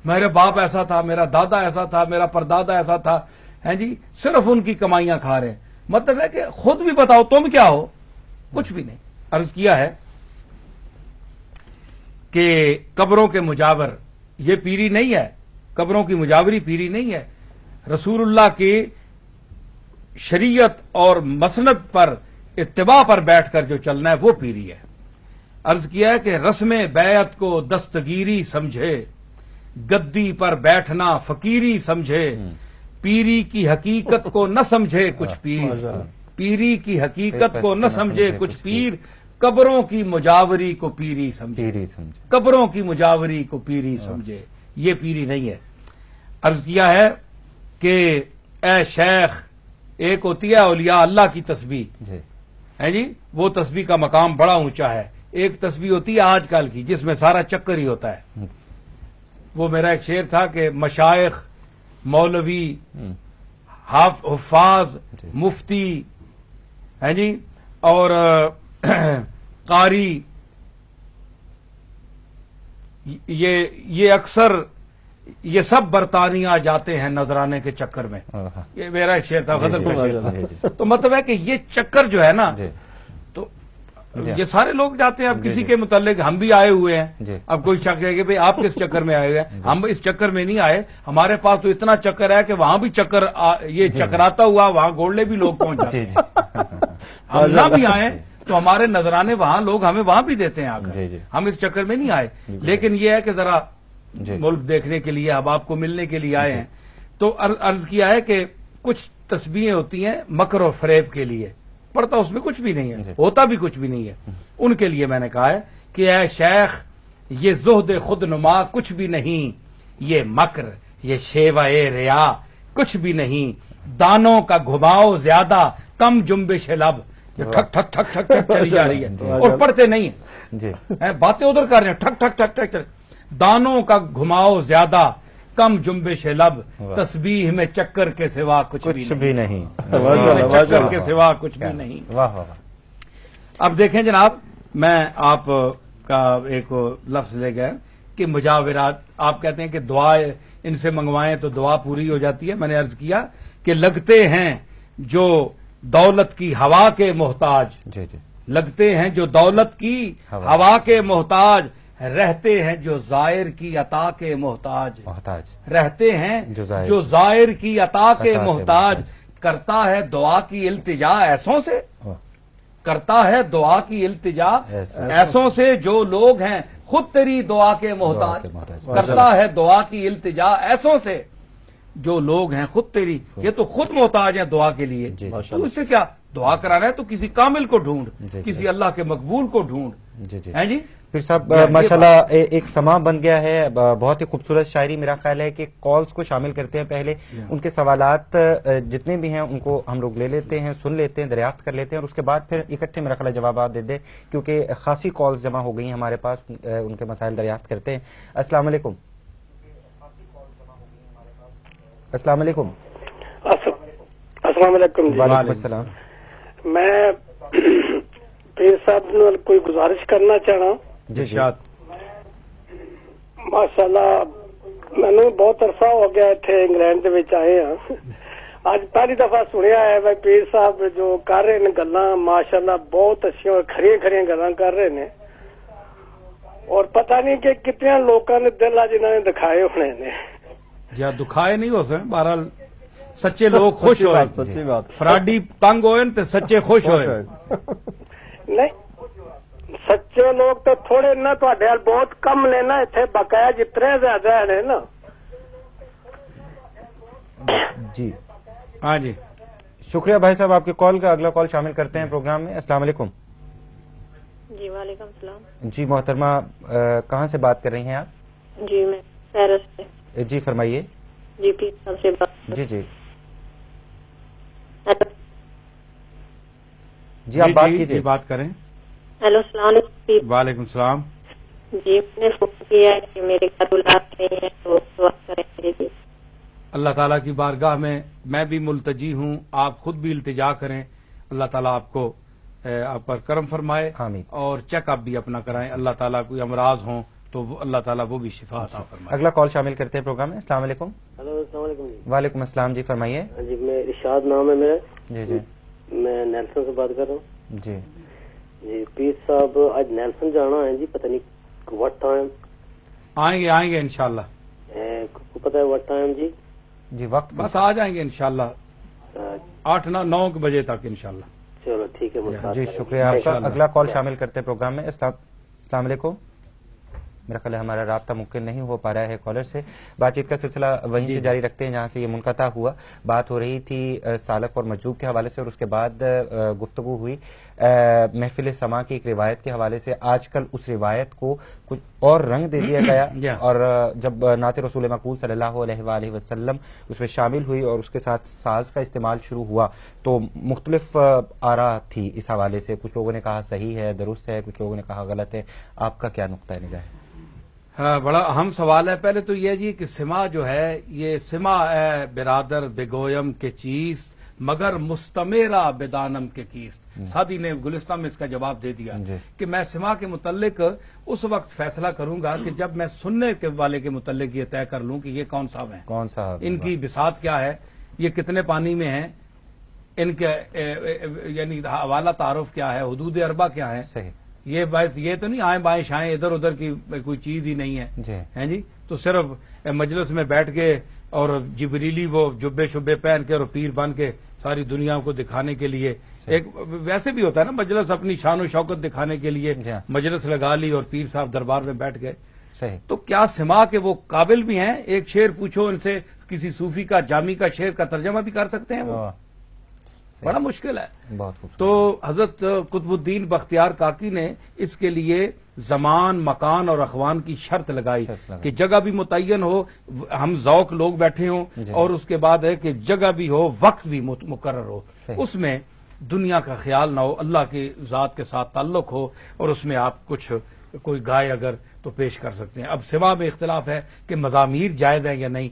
میرے باپ ایسا تھا, میرا دادا ایسا تھا, میرا پردادا ایسا تھا, ہیں جی, صرف ان کی کمائیاں کھا رہے ہیں. مطلب ہے کہ خود بھی بتاؤ تم کیا ہو, کچھ بھی نہیں. عرض کیا ہے کہ قبروں کے مجاور یہ پیری نہیں ہے, قبروں کی مجاوری پیری نہیں ہے. رسول اللہ کی شریعت اور مسند پر اتباع پر بیٹھ کر جو چلنا ہے وہ پیری ہے. عرض کیا ہے کہ رسم بیعت کو دستگیری سمجھے, گدی پر بیٹھنا فقیری سمجھے, پیری کی حقیقت کو نہ سمجھے کچھ پیر, پیری کی حقیقت کو نہ سمجھے کچھ پیر, قبروں کی مجاوری کو پیری سمجھے, قبروں کی مجاوری کو پیری سمجھے. یہ پیری نہیں ہے. عرض کیا ہے کہ اے شیخ, ایک ہوتی ہے اولیاء اللہ کی تسبیح ہے جی, وہ تسبیح کا مقام بڑا اونچا ہے. ایک تسبیح ہوتی ہے آج کل کی جس میں سارا چکر ہی ہوتا ہے. وہ میرا ایک شعر تھا کہ مشائخ, مولوی, حفاظ, مفتی ہے جی, اور قاری, یہ اکثر یہ سب برطانیہ جاتے ہیں نذرانے کے چکر میں. یہ میرا ایک شعر تھا, غزل کا شعر تھا. تو مطلب ہے کہ یہ چکر جو ہے نا, تو یہ سارے لوگ جاتے ہیں. اب کسی کے متعلق ہم بھی آئے ہوئے ہیں, اب کوئی شک ہے کہ بھئی آپ کس چکر میں آئے ہوئے ہیں. ہم اس چکر میں نہیں آئے, ہمارے پاس تو اتنا چکر ہے کہ وہاں بھی چکر یہ چکراتا ہوا وہاں گولڈے بھی لوگ پہنچ جاتے ہیں. ہم نہ بھی آئے تو ہمارے نذرانے وہاں لوگ ہمیں وہاں بھی دیتے ہیں آ کر. ہم اس چکر میں نہیں آئے, لیکن یہ ہے کہ ذرا ملک دیکھنے کے لیے, اب آپ کو ملنے کے لیے آئے ہیں. تو عرض کیا ہے کہ کچھ تسبیحیں ہوتی ہیں مکر و فریب کے لیے, پڑھتا اس میں کچھ بھی نہیں ہے, ہوتا بھی کچھ بھی نہیں ہے. ان کے لیے میں نے کہا ہے کہ اے شیخ, یہ زہد خود نما کچھ بھی نہیں, یہ مکر, یہ شیوہ ریا کچھ بھی نہیں. دانوں کا گھماؤ زیادہ, کم جنبش لب, ٹھک ٹھک ٹھک ٹھک ٹھک چلی جا رہی ہے اور پڑھتے نہیں ہیں, باتیں ادھر کر رہے ہیں, ٹھک ٹھک ٹھک ٹھک. دانوں کا گھماؤ زیادہ, कम जुम्बिश लब, तस्बीह में चक्कर के सिवा कुछ भी नहीं, चक्कर के सिवा कुछ भी नहीं। वाह वाह। अब देखें जनाब, मैं आप का एक लफ्ज ले गया कि मुजाविरात, आप कहते हैं कि दुआ इनसे मंगवाएं तो दुआ पूरी हो जाती है। मैंने अर्ज किया कि लगते हैं जो दौलत की हवा के मोहताज, लगते हैं जो दौलत की हवा के मोहताज, रहते हैं जो जायर की अता के मोहताज, रहते हैं जो जायर की अता के मोहताज, करता है दुआ की इल्तिजा ऐसों से, करता है दुआ की इल्तिजा ऐसों से जो लोग हैं खुद तेरी दुआ के मोहताज, करता है दुआ की इल्तिजा ऐसों से जो लोग हैं खुद तेरी, ये तो खुद मोहताज हैं दुआ के लिए, तो इससे क्या दुआ कराना है तो किसी कामिल को ढूंढ, किसी अल्लाह के मकबूल को ढूंढ, है जी। फिर साहब माशाल्लाह एक समा बन गया है, बहुत ही खूबसूरत शायरी। मेरा ख्याल है कि कॉल्स को शामिल करते हैं, पहले उनके सवालात जितने भी हैं उनको हम लोग ले लेते हैं, सुन लेते हैं, दरियाफ्त कर लेते हैं, और उसके बाद फिर इकट्ठे मेरा ख्याल है जवाब दे दें, क्योंकि खासी कॉल्स जमा हो गई हैं हमारे पास, उनके मसाइल दरियाफ्त करते हैं। अस्सलाम वालेकुम। अस्सलाम वालेकुम। अस्सलाम वालेकुम। वालेकुम अस्सलाम। मैं पीर साहब नाल कोई गुजारिश करना चाहना जी। माशाल्लाह मैनू बहुत अरसा हो गया इत्थे इंग्लैंड दे विच आए हैं, अज पहली दफा सुनिया है भाई पीर साहब जो कर रहे ने गल्लां, माशाल्लाह बहुत अच्छियां खरियां खरियां गल्लां कर रहे ने, और पता नहीं कि कितने लोगों ने दिल अज इन्होंने दिखाए होने ने, या दुखाए नहीं हो सकते, बहरहाल सच्चे लोग खुश हो, सच्ची बात, फराडी तंग होए ते सच्चे खुश होए। नहीं सच्चे लोग तो थोड़े ना, तुहाडे नाल बहुत कम ने ना, इत्थे बकाया जितने ज्यादा है ना जी। हाँ जी, शुक्रिया भाई साहब आपके कॉल का। अगला कॉल शामिल करते हैं प्रोग्राम में। अस्सलाम वालेकुम। जी वालेकुम सलाम। जी मोहतरमा, कहाँ से बात कर रही हैं आप? जी मैं पैरिस से। जी फरमाइए। जी पीर साहब से बात। जी जी जी आप बात कीजिए, बात करें। हेलो सलाम। वालेकुम सलाम। जी मैंने फोन किया है कि मेरे घर औलाद नहीं है तो दुआ करें जी। अल्लाह ताला की बारगाह में मैं भी मुल्तजी हूँ, आप खुद भी इल्तिजा करें, अल्लाह ताला आपको आप पर करम फरमाए, और चेकअप भी अपना कराएं, अल्लाह ताला कोई अमराज हों तो अल्लाह ताला वो भी शिफा अता फरमाए। अगला कॉल शामिल करते हैं प्रोग्राम में। अस्सलाम वालेकुम। हेलो अस्सलाम वालेकुम जी। वालेकुम अस्सलाम जी फरमाइए। जी मैं इरशाद नाम है मेरा। जी जी मैं नेल्सन से बात कर रहा हूँ। जी जी पीर साहब आज नेल्सन जाना है जी, पता नहीं व्हाट टाइम? आएंगे इंशाल्लाह। पता है व्हाट टाइम जी? जी वक्त बस आ जाएंगे इंशाल्लाह 8-9 बजे तक इंशाल्लाह। चलो ठीक है जी शुक्रिया आपका। अगला कॉल शामिल करते हैं प्रोग्राम में। अस्सलाम वालेकुम। मेरा ख्याल है हमारा राब्ता मुमकिन नहीं हो पा रहा है कॉलर से। बातचीत का सिलसिला वहीं से जारी रखते हैं जहां से ये मुनक़ता हुआ। बात हो रही थी सालक और मजूब के हवाले से, और उसके बाद गुफ्तगू हुई महफिल समा की एक रिवायत के हवाले से। आजकल उस रिवायत को कुछ और रंग दे दिया गया, और जब नात रसूल मक़बूल सल्लल्लाहु अलैहि वसल्लम उसमें शामिल हुई और उसके साथ साज का इस्तेमाल शुरू हुआ तो मुख्तलिफ आरा थी इस हवाले से। कुछ लोगों ने कहा सही है, दुरुस्त है, कुछ लोगों ने कहा गलत है। आपका क्या नुक्ता निगाह है? हाँ, बड़ा अहम सवाल है। पहले तो यह जी कि सिमा जो है, ये सिमा है बिरादर बेगोयम के चीज मगर मुस्तमेरा बेदानम के कीस्त। सादी ने गुलिस्तान में इसका जवाब दे दिया कि मैं सिमा के मुतल्लिक उस वक्त फैसला करूंगा कि जब मैं सुनने के वाले के मुतल्लिक ये तय कर लूं कि ये कौन साहब है, कौन साहब, इनकी बिसात क्या है, ये कितने पानी में है, इनके यानी हवाला तारुफ क्या है, हुदूद अरबा क्या है। सही। ये बस ये तो नहीं आए बाएं शाएं इधर उधर की कोई चीज ही नहीं है जी। तो सिर्फ मजलिस में बैठ के और जिबरीली वो जुब्बे शुब्बे पहन के और पीर बन के सारी दुनिया को दिखाने के लिए, एक वैसे भी होता है ना मजलिस, अपनी शान और शौकत दिखाने के लिए मजलिस लगा ली और पीर साहब दरबार में बैठ गए। सही। तो क्या सिमा के वो काबिल भी हैं? एक शेर पूछो इनसे, किसी सूफी का जामी का शेर का तर्जमा भी कर सकते हैं वो? बड़ा मुश्किल है। तो हजरत कुतुबुद्दीन बख्तियार काकी ने इसके लिए जमान, मकान और अखवान की शर्त लगाई कि जगह भी मुतय्यन हो, हम जौक लोग बैठे हों, और उसके बाद है कि जगह भी हो, वक्त भी मुकर्रर हो, उसमें दुनिया का ख्याल ना हो, अल्लाह की जात के साथ ताल्लुक हो, और उसमें आप कुछ कोई गाय अगर तो पेश कर सकते हैं। अब सिवा में इख्तिलाफ है कि मज़ामीर जायज़ है या नहीं,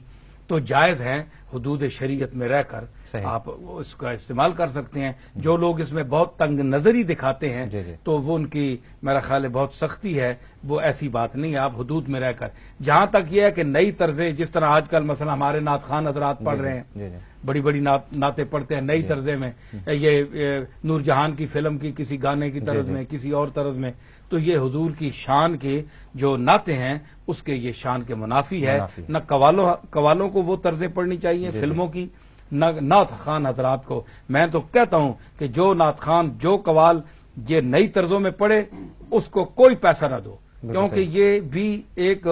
तो जायज़ हैं हुदूद शरीयत में रहकर आप उसका इस्तेमाल कर सकते हैं। जो लोग इसमें बहुत तंग नजरी दिखाते हैं तो वो उनकी मेरा ख्याल है बहुत सख्ती है, वो ऐसी बात नहीं है। आप हुदूद में रहकर, जहां तक ये है कि नई तर्जें, जिस तरह आजकल मसला हमारे नात खान हजरात पढ़ रहे हैं, बड़ी बड़ी नातें पढ़ते हैं नई तर्जे में, ये नूरजहान की फिल्म की किसी गाने की तर्ज में, किसी और तर्ज में, तो ये हुजूर की शान के जो नाते हैं उसके ये शान के मुनाफी है। न कवालों को वो तर्जें पढ़नी चाहिए फिल्मों की, न नात खान हजरात को। मैं तो कहता हूं कि जो नात खान जो कवाल ये नई तर्जों में पढ़े उसको कोई पैसा न दो, क्योंकि ये भी एक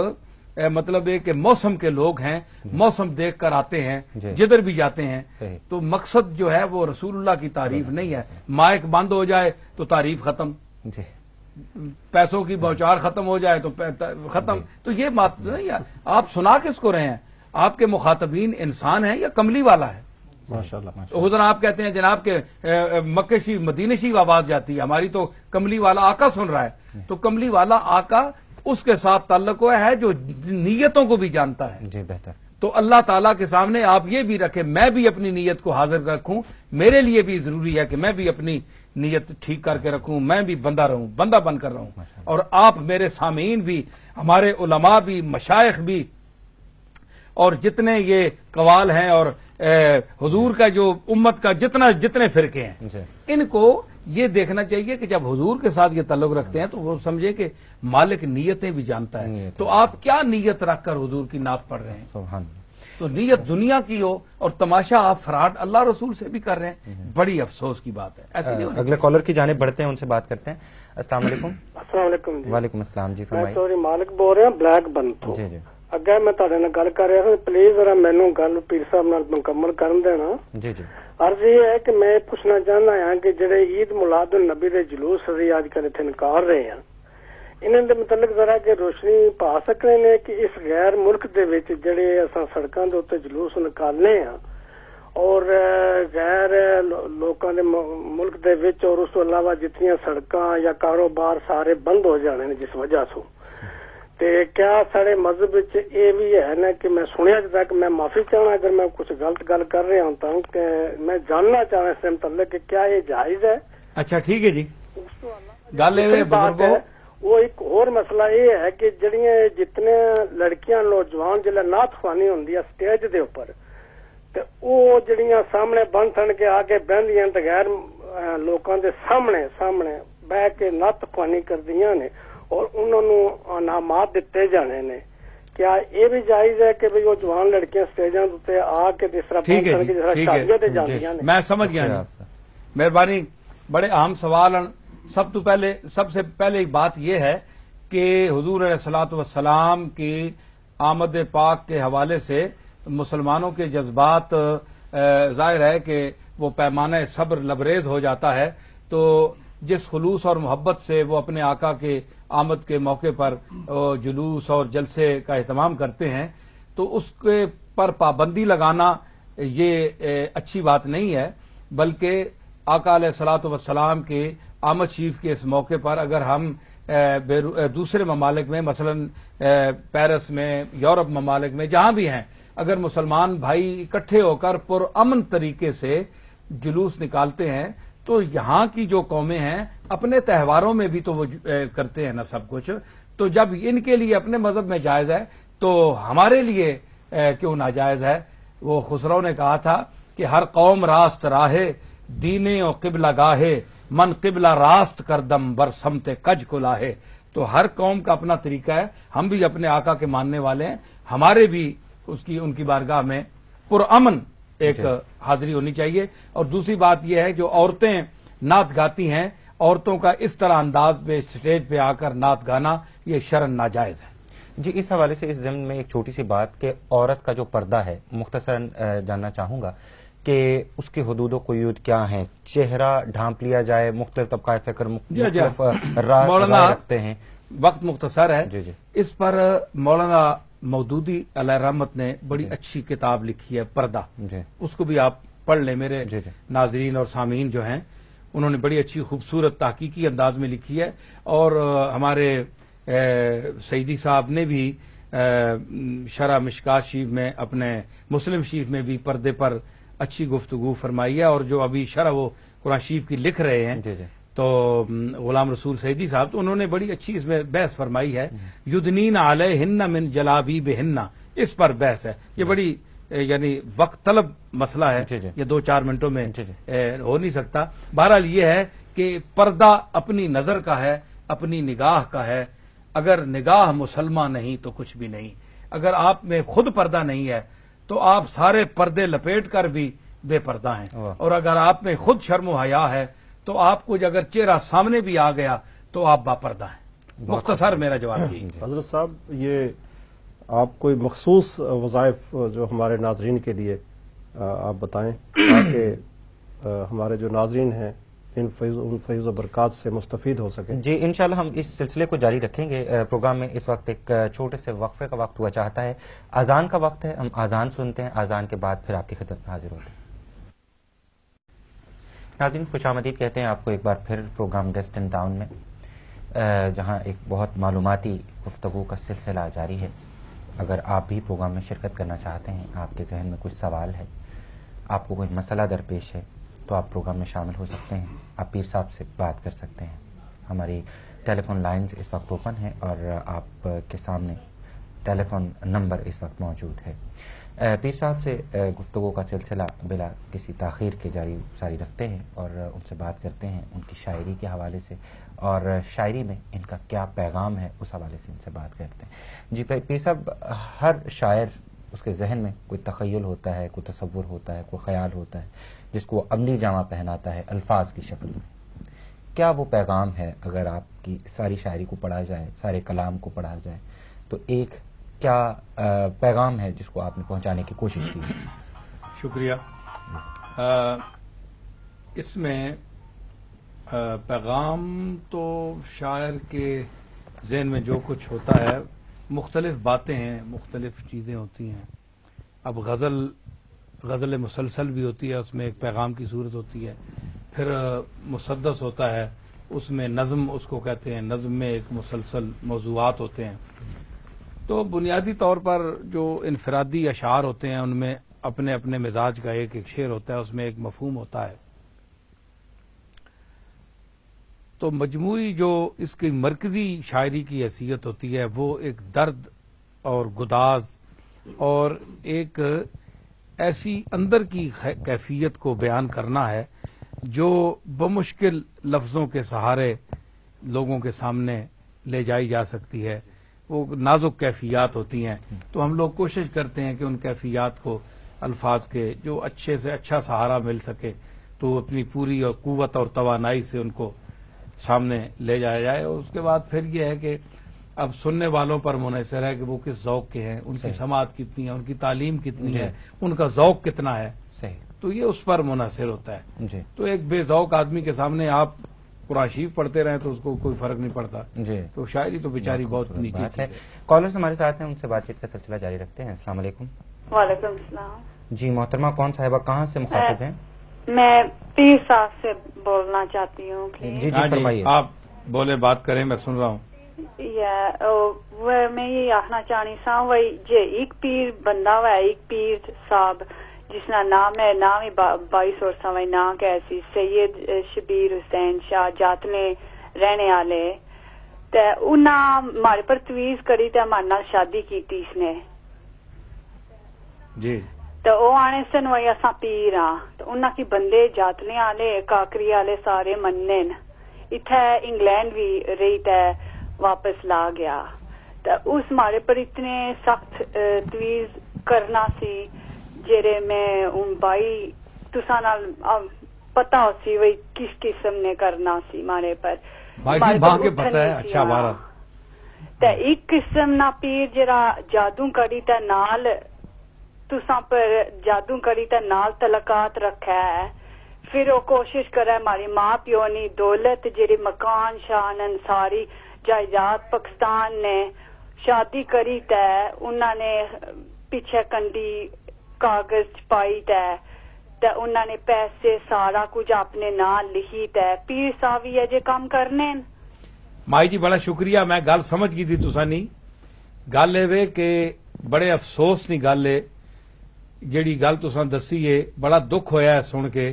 मतलब एक मौसम के लोग हैं, मौसम देख कर आते हैं जिधर भी जाते हैं। तो मकसद जो है वो रसूलुल्लाह की तारीफ नहीं है। माइक बंद हो जाए तो तारीफ खत्म, पैसों की बौछार खत्म हो जाए तो खत्म। तो ये बात नहीं है। आप सुना किसको रहे हैं? आपके मुखातबीन इंसान हैं या कमली वाला है? माशाअल्लाह। उधर आप कहते हैं जनाब के मक्केशी मदीनेशी आवाज जाती है, हमारी तो कमली वाला आका सुन रहा है। तो कमली वाला आका उसके साथ ताल्लुक है जो नीयतों को भी जानता है। जी बेहतर। तो अल्लाह ताला के सामने आप ये भी रखें, मैं भी अपनी नीयत को हाजिर रखूं, मेरे लिए भी जरूरी है कि मैं भी अपनी नीयत ठीक करके रखूं, मैं भी बंदा रहूं, बंदा बनकर रहूं। और आप मेरे सामीन भी, हमारे उलमा भी, मशाइख भी, और जितने ये कवाल हैं और हुजूर का जो उम्मत का जितने फिरके हैं, इनको ये देखना चाहिए कि जब हुजूर के साथ ये ताल्लुक रखते हैं तो वो समझे कि मालिक नीयतें भी जानता है। तो आप क्या नीयत रखकर हुजूर की नात पढ़ रहे हैं? तो नीयत दुनिया की हो और तमाशा आप फराड अल्लाह रसूल से भी कर रहे हैं, बड़ी अफसोस की बात है। ऐसे नहीं। अगले कॉलर की जानिब बढ़ते हैं, उनसे बात करते हैं। अस्सलाम वालेकुम। अस्सलाम वालेकुम। वालेकुम अस्सलाम जी, फरमाइए। सॉरी मालिक बोल रहे हैं ब्लैक बन तो जी जी ਅੱਗੇ ਮੈਂ ਤੁਹਾਡੇ ਨਾਲ ਗੱਲ ਕਰ ਰਿਹਾ ਸੀ, ਪਲੀਜ਼ ਜਰਾ ਮੈਨੂੰ ਗੱਲ ਪੀਰ ਸਾਹਿਬ ਨਾਲ ਮੁਕੰਮਲ ਕਰਨ ਦੇਣਾ। जी जी अर्ज ये है कि मैं पूछना चाहना हाँ कि ਜਿਹੜੇ ईद मुलाद उन नबी ਦੇ ਜਲੂਸ ਅਸੀਂ ਅੱਜ ਕੱਲ੍ਹ ਇੱਥੇ ਨਿਕਾਲ ਰਹੇ ਹਾਂ, ਇਹਨਾਂ ਦੇ ਮੁਤਲਕ ਜ਼ਰਾ ਕਿ ਰੋਸ਼ਨੀ ਪਾ ਸਕਦੇ ਨੇ ਕਿ ਇਸ ਗੈਰ ਮੁਲਕ ਦੇ ਵਿੱਚ ਜਿਹੜੇ ਅਸਾਂ ਸੜਕਾਂ ਦੇ ਉੱਤੇ ਜਲੂਸ ਨਿਕਾਲਨੇ ਆ ਔਰ ਗੈਰ ਲੋਕਾਂ ਦੇ ਮੁਲਕ ਦੇ ਵਿੱਚ, ਔਰ ਉਸ ਤੋਂ ਇਲਾਵਾ ਜਿੱਥੀਆਂ ਸੜਕਾਂ ਜਾਂ ਕਾਰੋਬਾਰ ਸਾਰੇ ਬੰਦ ਹੋ ਜਾਣੇ ਨੇ ਜਿਸ ਵਜ੍ਹਾ ਤੋਂ, ਤੇ क्या साढ़े मजहब ये भी है ना कि मैं सुनिया तक, मैं माफी चाहना अगर मैं कुछ गलत गल कर रहा हूं, तो कि मैं जानना चाहना इससे मतलब कि क्या ये जायज है? अच्छा ठीक है जी। गल वो एक और मसला ये है कि जड़ियां जितने लड़कियां नौजवान जिला नात खानी होंदी है स्टेज दे ऊपर, ते वो जड़ियां सामने बन सण के आके बहंदियां ते गैर लोकां दे सामने बह के नात खानी करदियां ने और उन्होंने इनामात दिते जाने ने, क्या ये भी जायज है कि भाई वो जवान लड़कियां स्टेजां उत्ते आके इस तरह शादियां ते जांदियां ने? मैं समझ गया, मेहरबानी। बड़े अहम सवाल हैं। सबसे पहले बात यह है कि हुजूर अलैहिस्सलातु वस्सलाम की आमद पाक के हवाले से मुसलमानों के जज्बात जाहिर है कि वो पैमाना सब्र लबरेज हो जाता है। तो जिस खुलूस और मोहब्बत से वो अपने आका के आमद के मौके पर जुलूस और जलसे का एहतमाम करते हैं, तो उसके पर पाबंदी लगाना ये अच्छी बात नहीं है। बल्कि आका अलैहिस्सलातु वस्सलाम के आमद शरीफ के इस मौके पर अगर हम दूसरे ममालिक में, मसलन पेरिस में, यूरोप ममालिक में, जहां भी हैं, अगर मुसलमान भाई इकट्ठे होकर पुरअमन तरीके से जुलूस निकालते हैं, तो यहां की जो कौमें हैं अपने त्योहारों में भी तो वो करते हैं ना सब कुछ। तो जब इनके लिए अपने मजहब में जायज है तो हमारे लिए क्यों नाजायज है? वो खुसरो ने कहा था कि हर कौम रास्त राहे दीने और किबला गाहे, मन किबला रास्त करदम बरसमते कज को लाहे। तो हर कौम का अपना तरीका है, हम भी अपने आका के मानने वाले हैं, हमारे भी उनकी बारगाह में पुरअमन एक हाजिरी होनी चाहिए। और दूसरी बात यह है जो औरतें नात गाती हैं, औरतों का इस तरह अंदाज पे स्टेज पे आकर नात गाना ये शरन नाजायज है। जी, इस हवाले से इस ज़िम्न में एक छोटी सी बात कि औरत का जो पर्दा है मुख्तसरन जानना चाहूंगा कि उसके हुदूद क़ुयूद क्या हैं? चेहरा ढांप लिया जाए, मुख्तलिफ तबका फ़िक्र मुख्तलिफ राय रखते हैं, वक्त मुख्तसर है। जी जी। इस पर मौलाना मौदूदी अलैहि रहमत ने बड़ी अच्छी किताब लिखी है, पर्दा। उसको भी आप पढ़ लें मेरे नाजरीन और सामीन जो हैं, उन्होंने बड़ी अच्छी खूबसूरत तहकीकी अंदाज में लिखी है। और हमारे सईदी साहब ने भी शरह मिशकात शरीफ में, अपने मुस्लिम शरीफ में भी पर्दे पर अच्छी गुफ्तगू फरमाई है, और जो अभी शरह वो कुरान शरीफ की लिख रहे हैं तो गुलाम रसूल सईदी साहब, तो उन्होंने बड़ी अच्छी इसमें बहस फरमाई है। युदनीन अलैहिन्ना मिन जलाबीबिहिन्ना, इस पर बहस है। ये बड़ी यानी वक्त तलब मसला है, ये 2-4 मिनटों में हो नहीं सकता। बहरहाल ये है कि पर्दा अपनी नजर का है, अपनी निगाह का है। अगर निगाह मुसलमान नहीं तो कुछ भी नहीं। अगर आप में खुद पर्दा नहीं है तो आप सारे पर्दे लपेट कर भी बेपर्दा हैं, और अगर आप में खुद शर्म व हया है तो आपको अगर चेहरा सामने भी आ गया तो आप बापर्दा हैं। मुख्तसर मेरा जवाब यही। हजरत साहब, ये आप कोई मखसूस वज़ाइफ जो हमारे नाजरीन के लिए आप बताएं ताकि हमारे जो नाजरीन हैं उन फैज़ व बरक़ात से मुस्तफ़ीद हो सके। जी, इंशाल्लाह हम इस सिलसिले को जारी रखेंगे। प्रोग्राम में इस वक्त एक छोटे से वक्फे का वक्त हुआ चाहता है। अजान का वक्त है, हम अजान सुनते हैं, अजान के बाद फिर आपकी खिदमत में हाजिर होते हैं। नाज़रीन, खुशामदीद कहते हैं आपको एक बार फिर प्रोग्राम गेस्ट इन टाउन में, जहां एक बहुत मालूमाती गुफ्तगू का सिलसिला जारी है। अगर आप भी प्रोग्राम में शिरकत करना चाहते हैं, आपके जहन में कुछ सवाल है, आपको कोई मसला दरपेश है, तो आप प्रोग्राम में शामिल हो सकते हैं। आप पीर साहब से बात कर सकते हैं। हमारी टेलीफोन लाइंस इस वक्त ओपन है और आपके सामने टेलीफोन नंबर इस वक्त मौजूद है। पीर साहब से गुफ्तगू का सिलसिला बिला किसी ताख़ीर के जारी रखते हैं और उनसे बात करते हैं उनकी शायरी के हवाले से, और शायरी में इनका क्या पैगाम है उस हवाले से इनसे बात करते हैं। जी पीर साहब, हर शायर उसके जहन में कोई तख़य्युल होता है, कोई तसव्वुर होता है, कोई ख्याल होता है जिसको अमली जामा पहनाता है अल्फाज की शक्ल में। क्या वो पैगाम है? अगर आपकी सारी शायरी को पढ़ा जाए, सारे कलाम को पढ़ा जाए, तो एक क्या पैगाम है जिसको आपने पहुंचाने की कोशिश की है? शुक्रिया। इसमें पैगाम तो शायर के ज़हन में जो कुछ होता है, मुख्तलिफ बातें हैं, मुख्तलिफ चीज़ें होती हैं। अब गज़ल मुसलसल भी होती है, उसमें एक पैगाम की सूरत होती है। फिर मुसद्दस होता है, उसमें नज़म उसको कहते हैं, नज़म में एक मुसलसल मौज़ूआत होते हैं। तो बुनियादी तौर पर जो इनफरादी अशार होते हैं उनमें अपने अपने मिजाज का एक एक शेर होता है, उसमें एक मफहूम होता है। तो मजमूई जो इसकी मरकजी शायरी की हैसियत होती है वो एक दर्द और गुदाज और एक ऐसी अंदर की कैफियत को बयान करना है जो बमुश्किल लफ्जों के सहारे लोगों के सामने ले जाई जा सकती है। वो नाजुक कैफियत होती हैं, तो हम लोग कोशिश करते हैं कि उन कैफियत को अल्फाज के जो अच्छे से अच्छा सहारा मिल सके तो अपनी पूरी और कुव्वत और तवानाई से उनको सामने ले जाया जाए। और उसके बाद फिर यह है कि अब सुनने वालों पर मुनहसर है कि वो किस ज़ौक़ के हैं, उनकी समात कितनी है, उनकी तालीम कितनी है, उनका ज़ौक़ कितना है, तो ये उस पर मुनहसर होता है। तो एक बेज़ौक़ आदमी के सामने आप कुरान शरीफ पढ़ते रहे तो उसको कोई फर्क नहीं पड़ता। तो शायरी तो बेचारी बहुत नीचे है। कॉलर्स हमारे साथ हैं, उनसे बातचीत का सिलसिला जारी रखते हैं। अस्सलाम वालेकुम। वालेकुम सलाम। जी मोहतरमा, कौन साहिबा कहाँ से मुखातिब हैं? मैं पीर साहब से बोलना चाहती हूँ। जी फरमाइए। आप बोले, बात करें, मैं सुन रहा हूँ। मैं ये आखना चाहनी सा वही जे एक पीर बंदा हुआ, एक पीर साहब जिसना नाम है, नाम ही 22 और समय नाम कैसी सैयद शबीर हुसैन शाह जातने रहने वाले, ते उन्ना हमारे पर तवीज करी ते हमारे नाल शादी की थी इसने जी। तो वो आने सन वही असा पीर हाँ, तो उन्ना की बंदे जातने आले काकरी आले सारे मन्ने इथे इंग्लैंड भी रही ते वापस ला गया। तो उस हमारे पर इतने सख्त तवीज करना सी जेरे में उन भाई तुसा नाल पता हो सी वही किस किस्म ने करना सी मारे पर के पता है। अच्छा बारा ते एक किस्म ना पीर जरा जादू करी ते नाल तुसा पर जादू करी ते नाल तलकात रखा है। फिर वो कोशिश करे हमारी माँ प्यो नी दौलत जेरी मकान शान सारी जायदाद पाकिस्तान ने शादी करी ते उन्होंने पीछे कंडी कागज छपाई ते उन्होंने पैसे सारा कुछ अपने नाल लिखी ते पीर साहब ये जे काम करने माई जी बड़ा शुक्रिया, मैं गल समझ गई थी तुसा नहीं। गल एवे कि बड़े अफसोस की गल है जिहड़ी गल तुसां दसी है, बड़ा दुख होया है सुन के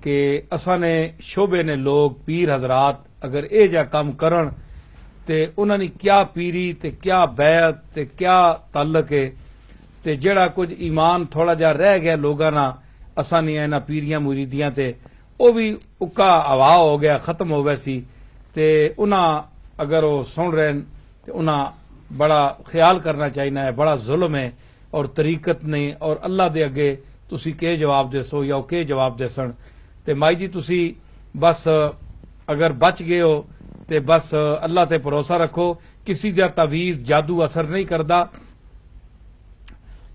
कि असां ने शोबे ने लोग पीर हजरात अगर ये जा काम करन ते उन्हां दी क्या पीरी ते क्या बैत ते क्या ताल्लुक है, ते जिहड़ा कुछ ईमान थोड़ा जा रह गया लोगां नाल असां दी इन्हां पीरियां मुरीदियां ते ਉਹ ਵੀ ਉੱਕਾ ਹਵਾ ਹੋ ਗਿਆ, ਖਤਮ ਹੋ ਗਿਆ ਸੀ। ਤੇ ਉਹਨਾਂ ਅਗਰ ਉਹ ਸੁਣ ਰਹੇ ਨੇ ਤੇ ਉਹਨਾਂ ਬੜਾ ਖਿਆਲ ਕਰਨਾ ਚਾਹੀਦਾ ਹੈ, ਬੜਾ ਜ਼ੁਲਮ ਹੈ ਔਰ ਤਰੀਕਤ ਨਹੀਂ, ਔਰ ਅੱਲਾ ਦੇ ਅੱਗੇ ਤੁਸੀਂ ਕੀ ਜਵਾਬ ਦੇਸੋ ਜਾਂ ਉਹ ਕੀ ਜਵਾਬ ਦੇਸਣ। ਤੇ ਮਾਈ ਜੀ ਤੁਸੀਂ ਬਸ ਅਗਰ ਬਚ ਗਏ ਹੋ ਤੇ ਬਸ ਅੱਲਾ ਤੇ ਭਰੋਸਾ ਰੱਖੋ, ਕਿਸੇ ਦਾ ਤਾਵੀਜ਼ ਜਾਦੂ ਅਸਰ ਨਹੀਂ ਕਰਦਾ।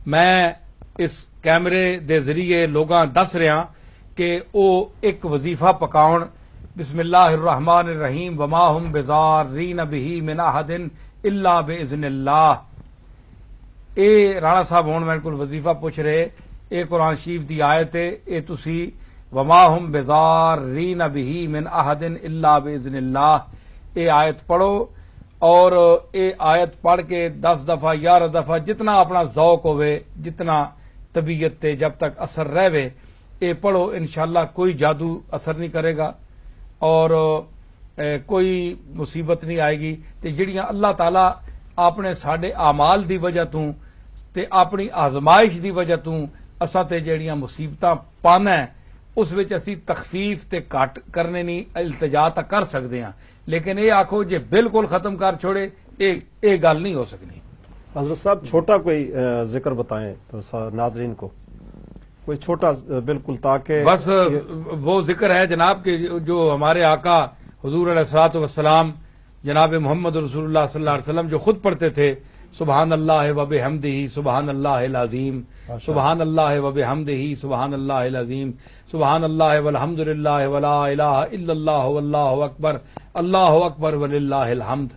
ਮੈਂ ਇਸ ਕੈਮਰੇ ਦੇ ਜ਼ਰੀਏ ਲੋਕਾਂ ਦੱਸ ਰਿਹਾ کہ او ایک وظیفہ پکاؤن بسم اللہ الرحمن الرحیم وما هم بضارین به من احد الا باذن اللہ۔ اے رانا صاحب ہون میں کوئی وظیفہ پوچھ رہے، اے قرآن شریف دی آیت ہے، اے تسی وما هم بضارین به من احد الا باذن اللہ اے آیت پڑھو، اور اے آیت پڑھ کے 10 دفعہ 11 دفعہ جتنا اپنا ذوق ہوئے، جتنا طبیعت تے جب تک اثر رہے اے پڑھو، انشاءاللہ کوئی جادو اثر نہیں کرے گا اور کوئی مصیبت نہیں آئے گی۔ تے جڑیاں اللہ تعالی اپنے ساڈے اعمال دی وجہ تو تے اپنی آزمائش دی وجہ تو اساں تے جڑیاں مصیبتاں پانا ہے اس وچ اسی تخفیف تے گھٹ کرنے نہیں التجا تا کر سکدے ہاں، لیکن اے آکھو جے بالکل ختم کر چھوڑے اے گل نہیں ہو سکنی۔ حضرت صاحب چھوٹا کوئی ذکر بتائیں ناظرین کو، کوئی چھوٹا بالکل، تاکہ بس وہ ذکر ہے جناب کہ جو ہمارے آقا حضور علیہ الصلوۃ والسلام جناب محمد رسول اللہ صلی اللہ علیہ وسلم جو خود پڑھتے تھے، سبحان اللہ وبحمدہ سبحان اللہ العظیم، سبحان اللہ وبحمدہ سبحان اللہ العظیم، سبحان اللہ والحمد للہ ولا الہ الا اللہ واللہ اکبر وللہ الحمد،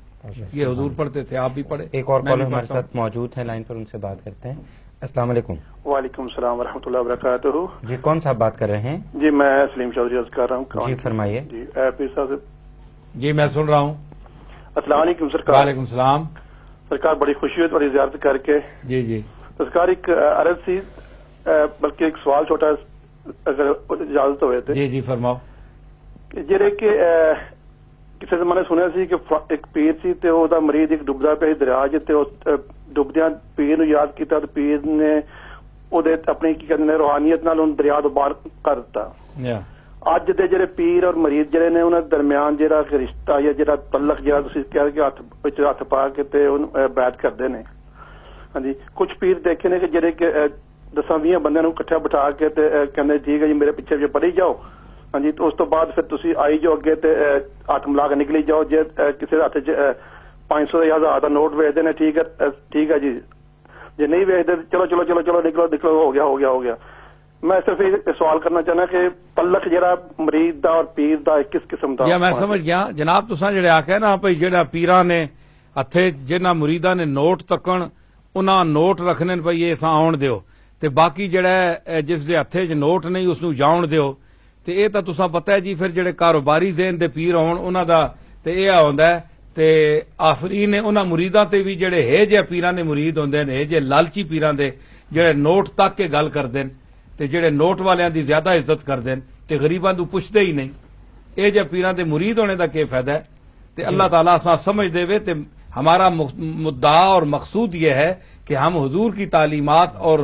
یہ حضور پڑھتے تھے، آپ بھی پڑھے۔ ایک اور کالر ہمارے ساتھ موجود ہے لائن پر، ان سے بات کرتے ہیں۔ السلام علیکم۔ وعلیکم السلام ورحمۃ اللہ وبرکاتہ۔ جی کون صاحب بات کر رہے ہیں؟ جی میں سلیم چودھری عرض کر رہا ہوں۔ جی فرمائیے۔ جی پیر صاحب جی میں سن رہا ہوں۔ السلام علیکم سرکار۔ وعلیکم السلام سرکار، بڑی خوشی ہوئی تمہاری زیارت کر کے۔ جی جی سرکار ایک عرض سی، بلکہ ایک سوال چھوٹا اگر اجازت ہوئے تھے۔ جی جی فرماؤ۔ جڑے کہ کسی زمانے سنیا سی کہ ایک پیر سی تے او دا مریض ایک ڈبدا پیا دریا وچ تے ڈبدیاں پیر نو یاد کیتا تے پیر نے او دے اپنی کی کہندے روحانیت نال اون دریا تو باہر کر دتا۔ اج دے جڑے پیر اور مریض جڑے نے انہاں درمیان جڑا رشتہ یا جڑا تعلق جڑا تسی کہہ کے ہاتھ وچ ہاتھ پا کے تے اون بیعت کردے نے۔ ہاں جی، کچھ پیر دیکھے نے کہ جڑے کہ 10-20 بندیاں نو اکٹھا بٹھا کے تے کہندے ٹھیک ہے جی میرے پیچھے پڑھی جاؤ، ہاں جی، تو اس تو بعد پھر تسی آئی جو اگے تے ہاتھ ملا کے نکلی جاؤ، جے کسی ہاتھ 500 یا 1000 دا نوٹ ویچ دینے، ٹھیک ہے جی، جی نہیں ویچتے چلو چلو چلو چلو نکلو نکلو، ہو گیا ہو گیا ہو گیا۔ میں صرف یہ سوال کرنا چاہنا کہ تعلق جڑا مریض دا اور پیر دا کس قسم دا؟ میں سمجھ گیا جناب، تساں جڑے آکھیا نا بھئی جڑا پیراں نے ہتھے جنہاں مریداں نے نوٹ تکن انہاں نوٹ رکھنے بھئی یہ اساں آن دیو، تے باقی جڑا جس دے ہتھے چ نوٹ نہیں اس نو جاؤن دیو، تے اے تاں تساں پتہ ہے جی پھر جڑے کاروباری ذہن دے پیر ہون انہاں دا تے اے ہوندا ہے تے آفرین نے انہاں مریداں تے بھی جڑے ہے جے پیراں دے مرید ہوندے نے جے لالچی پیراں دے جڑے نوٹ تک کے گل کردے نے تے جڑے نوٹ والیاں دی زیادہ عزت کردے نے تے غریباں تو پوچھدے ہی نہیں، اے جے پیراں دے مرید ہونے دا کی فائدہ ہے؟ تے اللہ تعالیٰ اساں سمجھ دے وے تے ہمارا مدعا اور مقصود یہ ہے کہ ہم حضور کی تعلیمات اور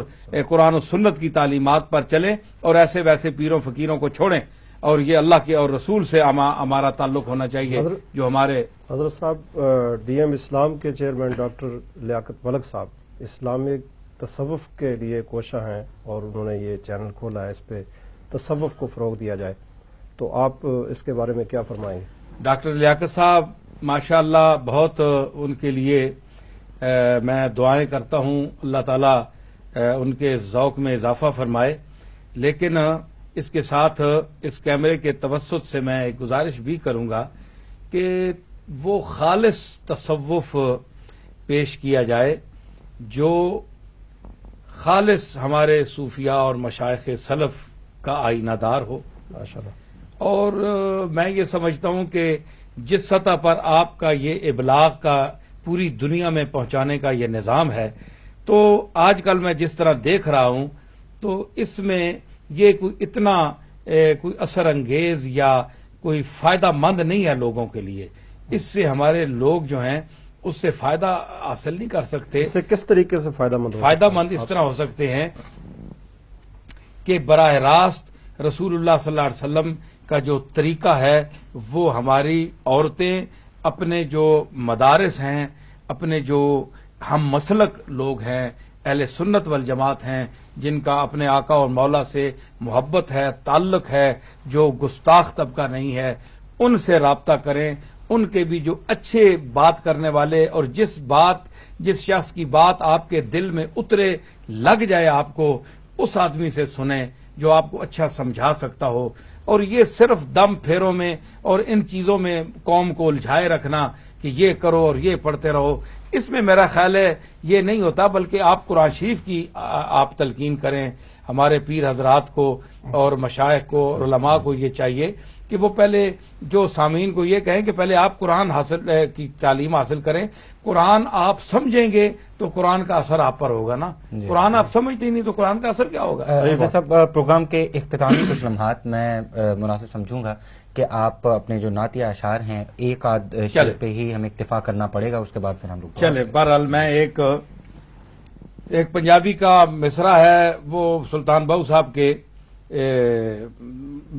قرآن و سنت کی تعلیمات پر چلیں اور ایسے ویسے پیروں فقیروں کو چھوڑیں، اور یہ اللہ کے اور رسول سے ہمارا تعلق ہونا چاہیے جو ہمارے حضرت صاحب ڈی ایم اسلام کے چیئرمین ڈاکٹر لیاقت ملک صاحب اسلامک تصوف کے لیے کوشاں ہیں اور انہوں نے یہ چینل کھولا ہے، اس پہ تصوف کو فروغ دیا جائے، تو آپ اس کے بارے میں کیا فرمائیں گے؟ ڈاکٹر لیاقت صاحب ماشاء اللہ بہت ان کے لیے میں دعائیں کرتا ہوں، اللہ تعالیٰ ان کے ذوق میں اضافہ فرمائے، لیکن اس کے ساتھ اس کیمرے کے توسط سے میں ایک گزارش بھی کروں گا کہ وہ خالص تصوف پیش کیا جائے جو خالص ہمارے صوفیاء اور مشائخ سلف کا آئینہ دار ہو، اور میں یہ سمجھتا ہوں کہ जिस सतह पर आपका ये इबलाग का पूरी दुनिया में पहुंचाने का ये निज़ाम है, तो आजकल मैं जिस तरह देख रहा हूं तो इसमें ये कोई इतना कोई असर अंगेज या कोई फायदा मंद नहीं है लोगों के लिए। इससे हमारे लोग जो हैं उससे फायदा हासिल नहीं कर सकते। इससे किस तरीके से फायदामंद इस तरह हो सकते हैं कि बराह रास्त रसूलुल्लाह सल्लल्लाहु अलैहि वसल्लम का जो तरीका है वो हमारी औरतें अपने जो मदारिस हैं, अपने जो हम मसलक लोग हैं, अहले सुन्नत वल जमात हैं, जिनका अपने आका और मौला से मोहब्बत है, ताल्लुक है, जो गुस्ताख तबका नहीं है, उनसे राब्ता करें। उनके भी जो अच्छे बात करने वाले और जिस शख्स की बात आपके दिल में उतरे, लग जाए आपको, उस आदमी से सुने जो आपको अच्छा समझा सकता हो। और ये सिर्फ दम फेरों में और इन चीजों में कौम को उलझाए रखना कि ये करो और ये पढ़ते रहो, इसमें मेरा ख्याल है ये नहीं होता। बल्कि आप कुरान शरीफ की आप तलकीन करें। हमारे पीर हजरात को और मशाइख को और उलमा को ये चाहिए कि वो पहले जो सामीन को ये कहें कि पहले आप कुरान की तालीम हासिल करें। कुरान आप समझेंगे तो कुरान का असर आप पर होगा ना। कुरान आप समझते ही नहीं तो कुरान का असर क्या होगा। जैसे सब प्रोग्राम के इख्तितामी कुछ लम्हात मैं मुनासिब समझूंगा कि आप अपने जो नातिया अशार हैं एक आध शेर पे ही हमें इक्तिफा करना पड़ेगा, उसके बाद फिर हम लोग चले। बहरहाल मैं एक पंजाबी का मिसरा है, वो सुल्तान बाहू साहब के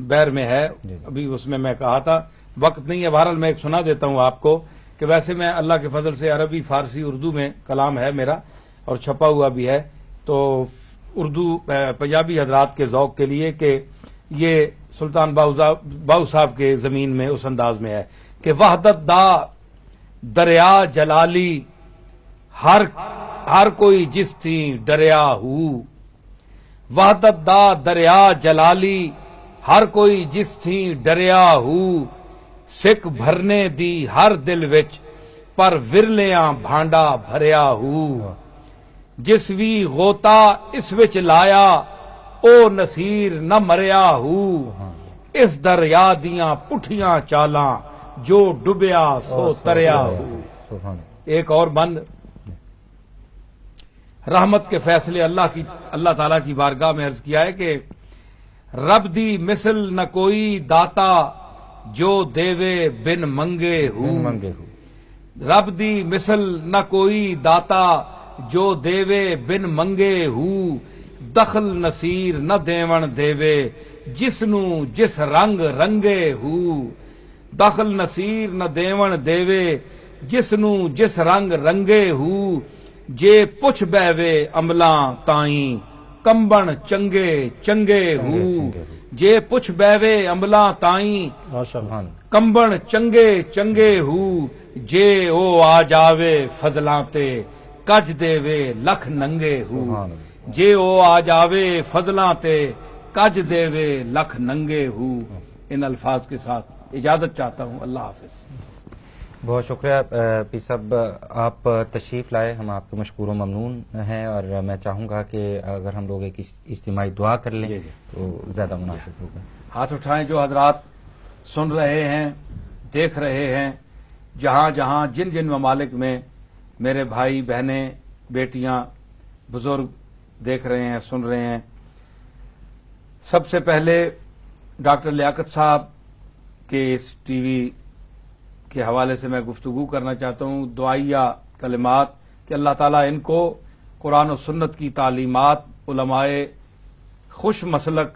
बैर में है, अभी उसमें मैं कहा था, वक्त नहीं है। बहरहाल मैं एक सुना देता हूं आपको कि वैसे मैं अल्लाह के फजल से अरबी, फारसी, उर्दू में कलाम है मेरा और छपा हुआ भी है, तो उर्दू पंजाबी हजरात के ज़ौक के लिए कि ये सुल्तान बाहू साहब के जमीन में उस अंदाज में है कि वहदत दा दरिया जलाली हर कोई जिस थी डरिया हूँ। वहदत दा दरिया जलाली हर कोई जिस थी डरिया हूँ। सिक भरने दी हर दिल विच पर विरलियां भांडा भरिया हूँ। जिस भी गोता इस विच लाया ओ नसीर न मरिया हूँ। इस दरिया दियां पुठियां चालां जो डुबिया सो तरिया हूँ। एक और बंद रहमत के फैसले अल्लाह ताला की बारगाह में अर्ज किया है कि रब दी मिसल न कोई दाता जो देवे बिन मंगे हूँ। रब दी मिसल न कोई दाता जो देवे बिन मंगे हूँ। दखल नसीर न देवण देवे जिसनू जिस रंग रंगे हूँ। दखल नसीर न देवण देवे जिसनू जिस रंग रंगे हूँ। जे पुछ बैवे अमला ताई कंबन चंगे चंगे हूँ। जे पुछ बैवे अमला ताई कंबन चंगे चंगे हूँ। जे ओ आ जावे फजलाते कज देवे लख नंगे हूँ। जे ओ आ जावे फजलाते कज देवे लख नंगे हूँ। इन अल्फाज के साथ इजाजत चाहता हूँ। अल्लाह हाफिज। बहुत शुक्रिया पीर साहब, आप तशरीफ लाए, हम आपके मशकूर व ममनून हैं। और मैं चाहूंगा कि अगर हम लोग एक इज्तिमाई दुआ कर लें तो ज्यादा मुनासिब होगा। हाथ उठाएं जो हजरात सुन रहे हैं, देख रहे हैं, जहां जहां जिन जिन ममालिक में मेरे भाई बहनें, बेटियां, बुजुर्ग देख रहे हैं, सुन रहे हैं। सबसे पहले डॉक्टर लियाकत साहब के इस टीवी के हवाले से मैं गुफ्तगू करना चाहता हूँ। दुआइया कलिमात कि अल्लाह ताला इनको कुरान और सुन्नत की तालीमात, उलमाए खुश मसलक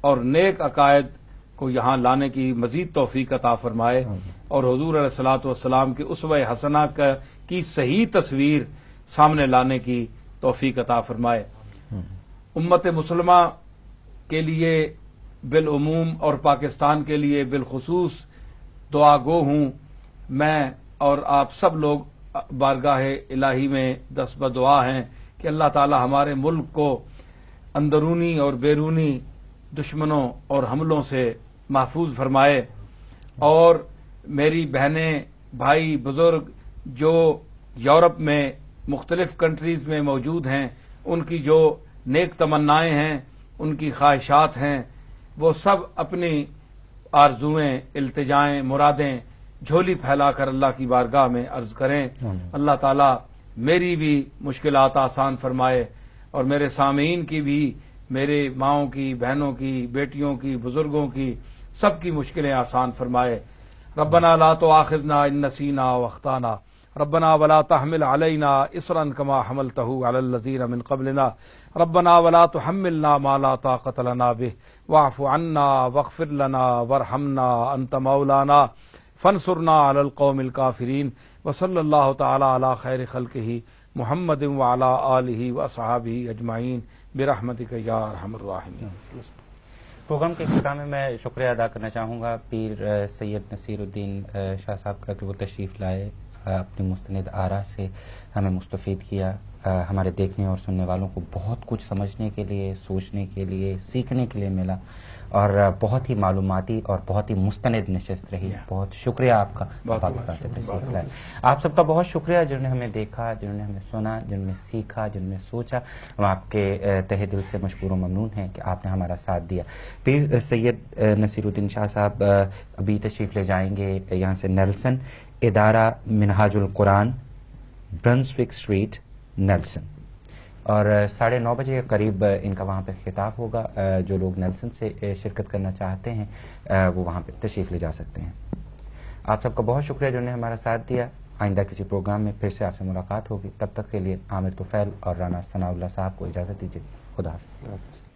और नेक अकायद को यहाँ लाने की मजीद तौफीक अता फरमाए और हुजूर अलैहिस्सलातु वस्सलाम की उसवे हसना की सही तस्वीर सामने लाने की तौफीक अता फरमाए। उम्मत मुसलमा के लिए बिलउमूम और पाकिस्तान के लिए बिलखुसूस दुआ गो हूं मैं, और आप सब लोग बारगाह इलाही में दस्तब दुआ हैं कि अल्लाह ताला हमारे मुल्क को अंदरूनी और बैरूनी दुश्मनों और हमलों से महफूज फरमाए। और मेरी बहनें, भाई, बुजुर्ग जो यूरोप में मुख्तलिफ कंट्रीज में मौजूद हैं, उनकी जो नेक तमन्नाएं हैं, उनकी ख्वाहिशात हैं, वो सब अपनी आरजुएं, इल्तिजाएं, मुरादें جھولی پھیلا کر اللہ کی بارگاہ میں عرض کریں اللہ تعالیٰ میری بھی مشکلات آسان فرمائے اور میرے سامعین کی بھی، میرے ماؤں کی، بہنوں کی، بیٹیوں کی، بزرگوں کی، سب کی مشکلیں آسان فرمائے۔ ربنا لا تؤاخذنا ان نسینا واخطانا ربنا ولا تحمل علينا اصرا كما حملته على الذين من قبلنا ربنا ولا تحملنا ما لا طاقة لنا به واعف عنا واغفر لنا وارحمنا انت مولانا فانصرنا على القوم الكافرين وصلى الله تعالى على خير خلقه محمد وعلى آله واصحابه اجمعین برحمتک یا ارحم الراحمین۔ پروگرام کے اختتام میں شکریہ ادا کرنا چاہوں گا پیر سید نصیر الدین شاہ صاحب کا کہ وہ تشریف لائے، اپنی مستند آراء سے ہمیں مستفید کیا، ہمارے دیکھنے اور سننے والوں کو بہت کچھ سمجھنے کے لیے، سوچنے کے لیے، سیکھنے کے لیے ملا، اور بہت ہی معلوماتی اور بہت ہی مستند نشست رہی۔ بہت شکریہ آپ کا پاکستان سے تشریف لائے۔ آپ سب کا بہت شکریہ جنہوں نے ہمیں دیکھا، جنہوں نے ہمیں سنا، جنہوں نے سیکھا، جنہوں نے سوچا۔ ہم آپ کے تہہ دل سے مشکور و ممنون ہیں کہ آپ نے ہمارا ساتھ دیا۔ پیر سید نصیر الدین شاہ صاحب ابھی تشریف لے جائیں گے یہاں سے نیلسن، ادارہ منہاج القرآن، برنسوک اسٹریٹ، نیلسن، اور 9:30 بجے کے قریب ان کا وہاں پہ خطاب ہوگا۔ جو لوگ نیلسن سے شرکت کرنا چاہتے ہیں وہ وہاں پہ تشریف لے جا سکتے ہیں۔ آپ سب کا بہت شکریہ جنہوں نے ہمارا ساتھ دیا۔ آئندہ کسی پروگرام میں پھر سے آپ سے ملاقات ہوگی، تب تک کے لیے عامر طفیل اور رانا ثناء اللہ صاحب کو اجازت دیجیے۔ خدا حافظ۔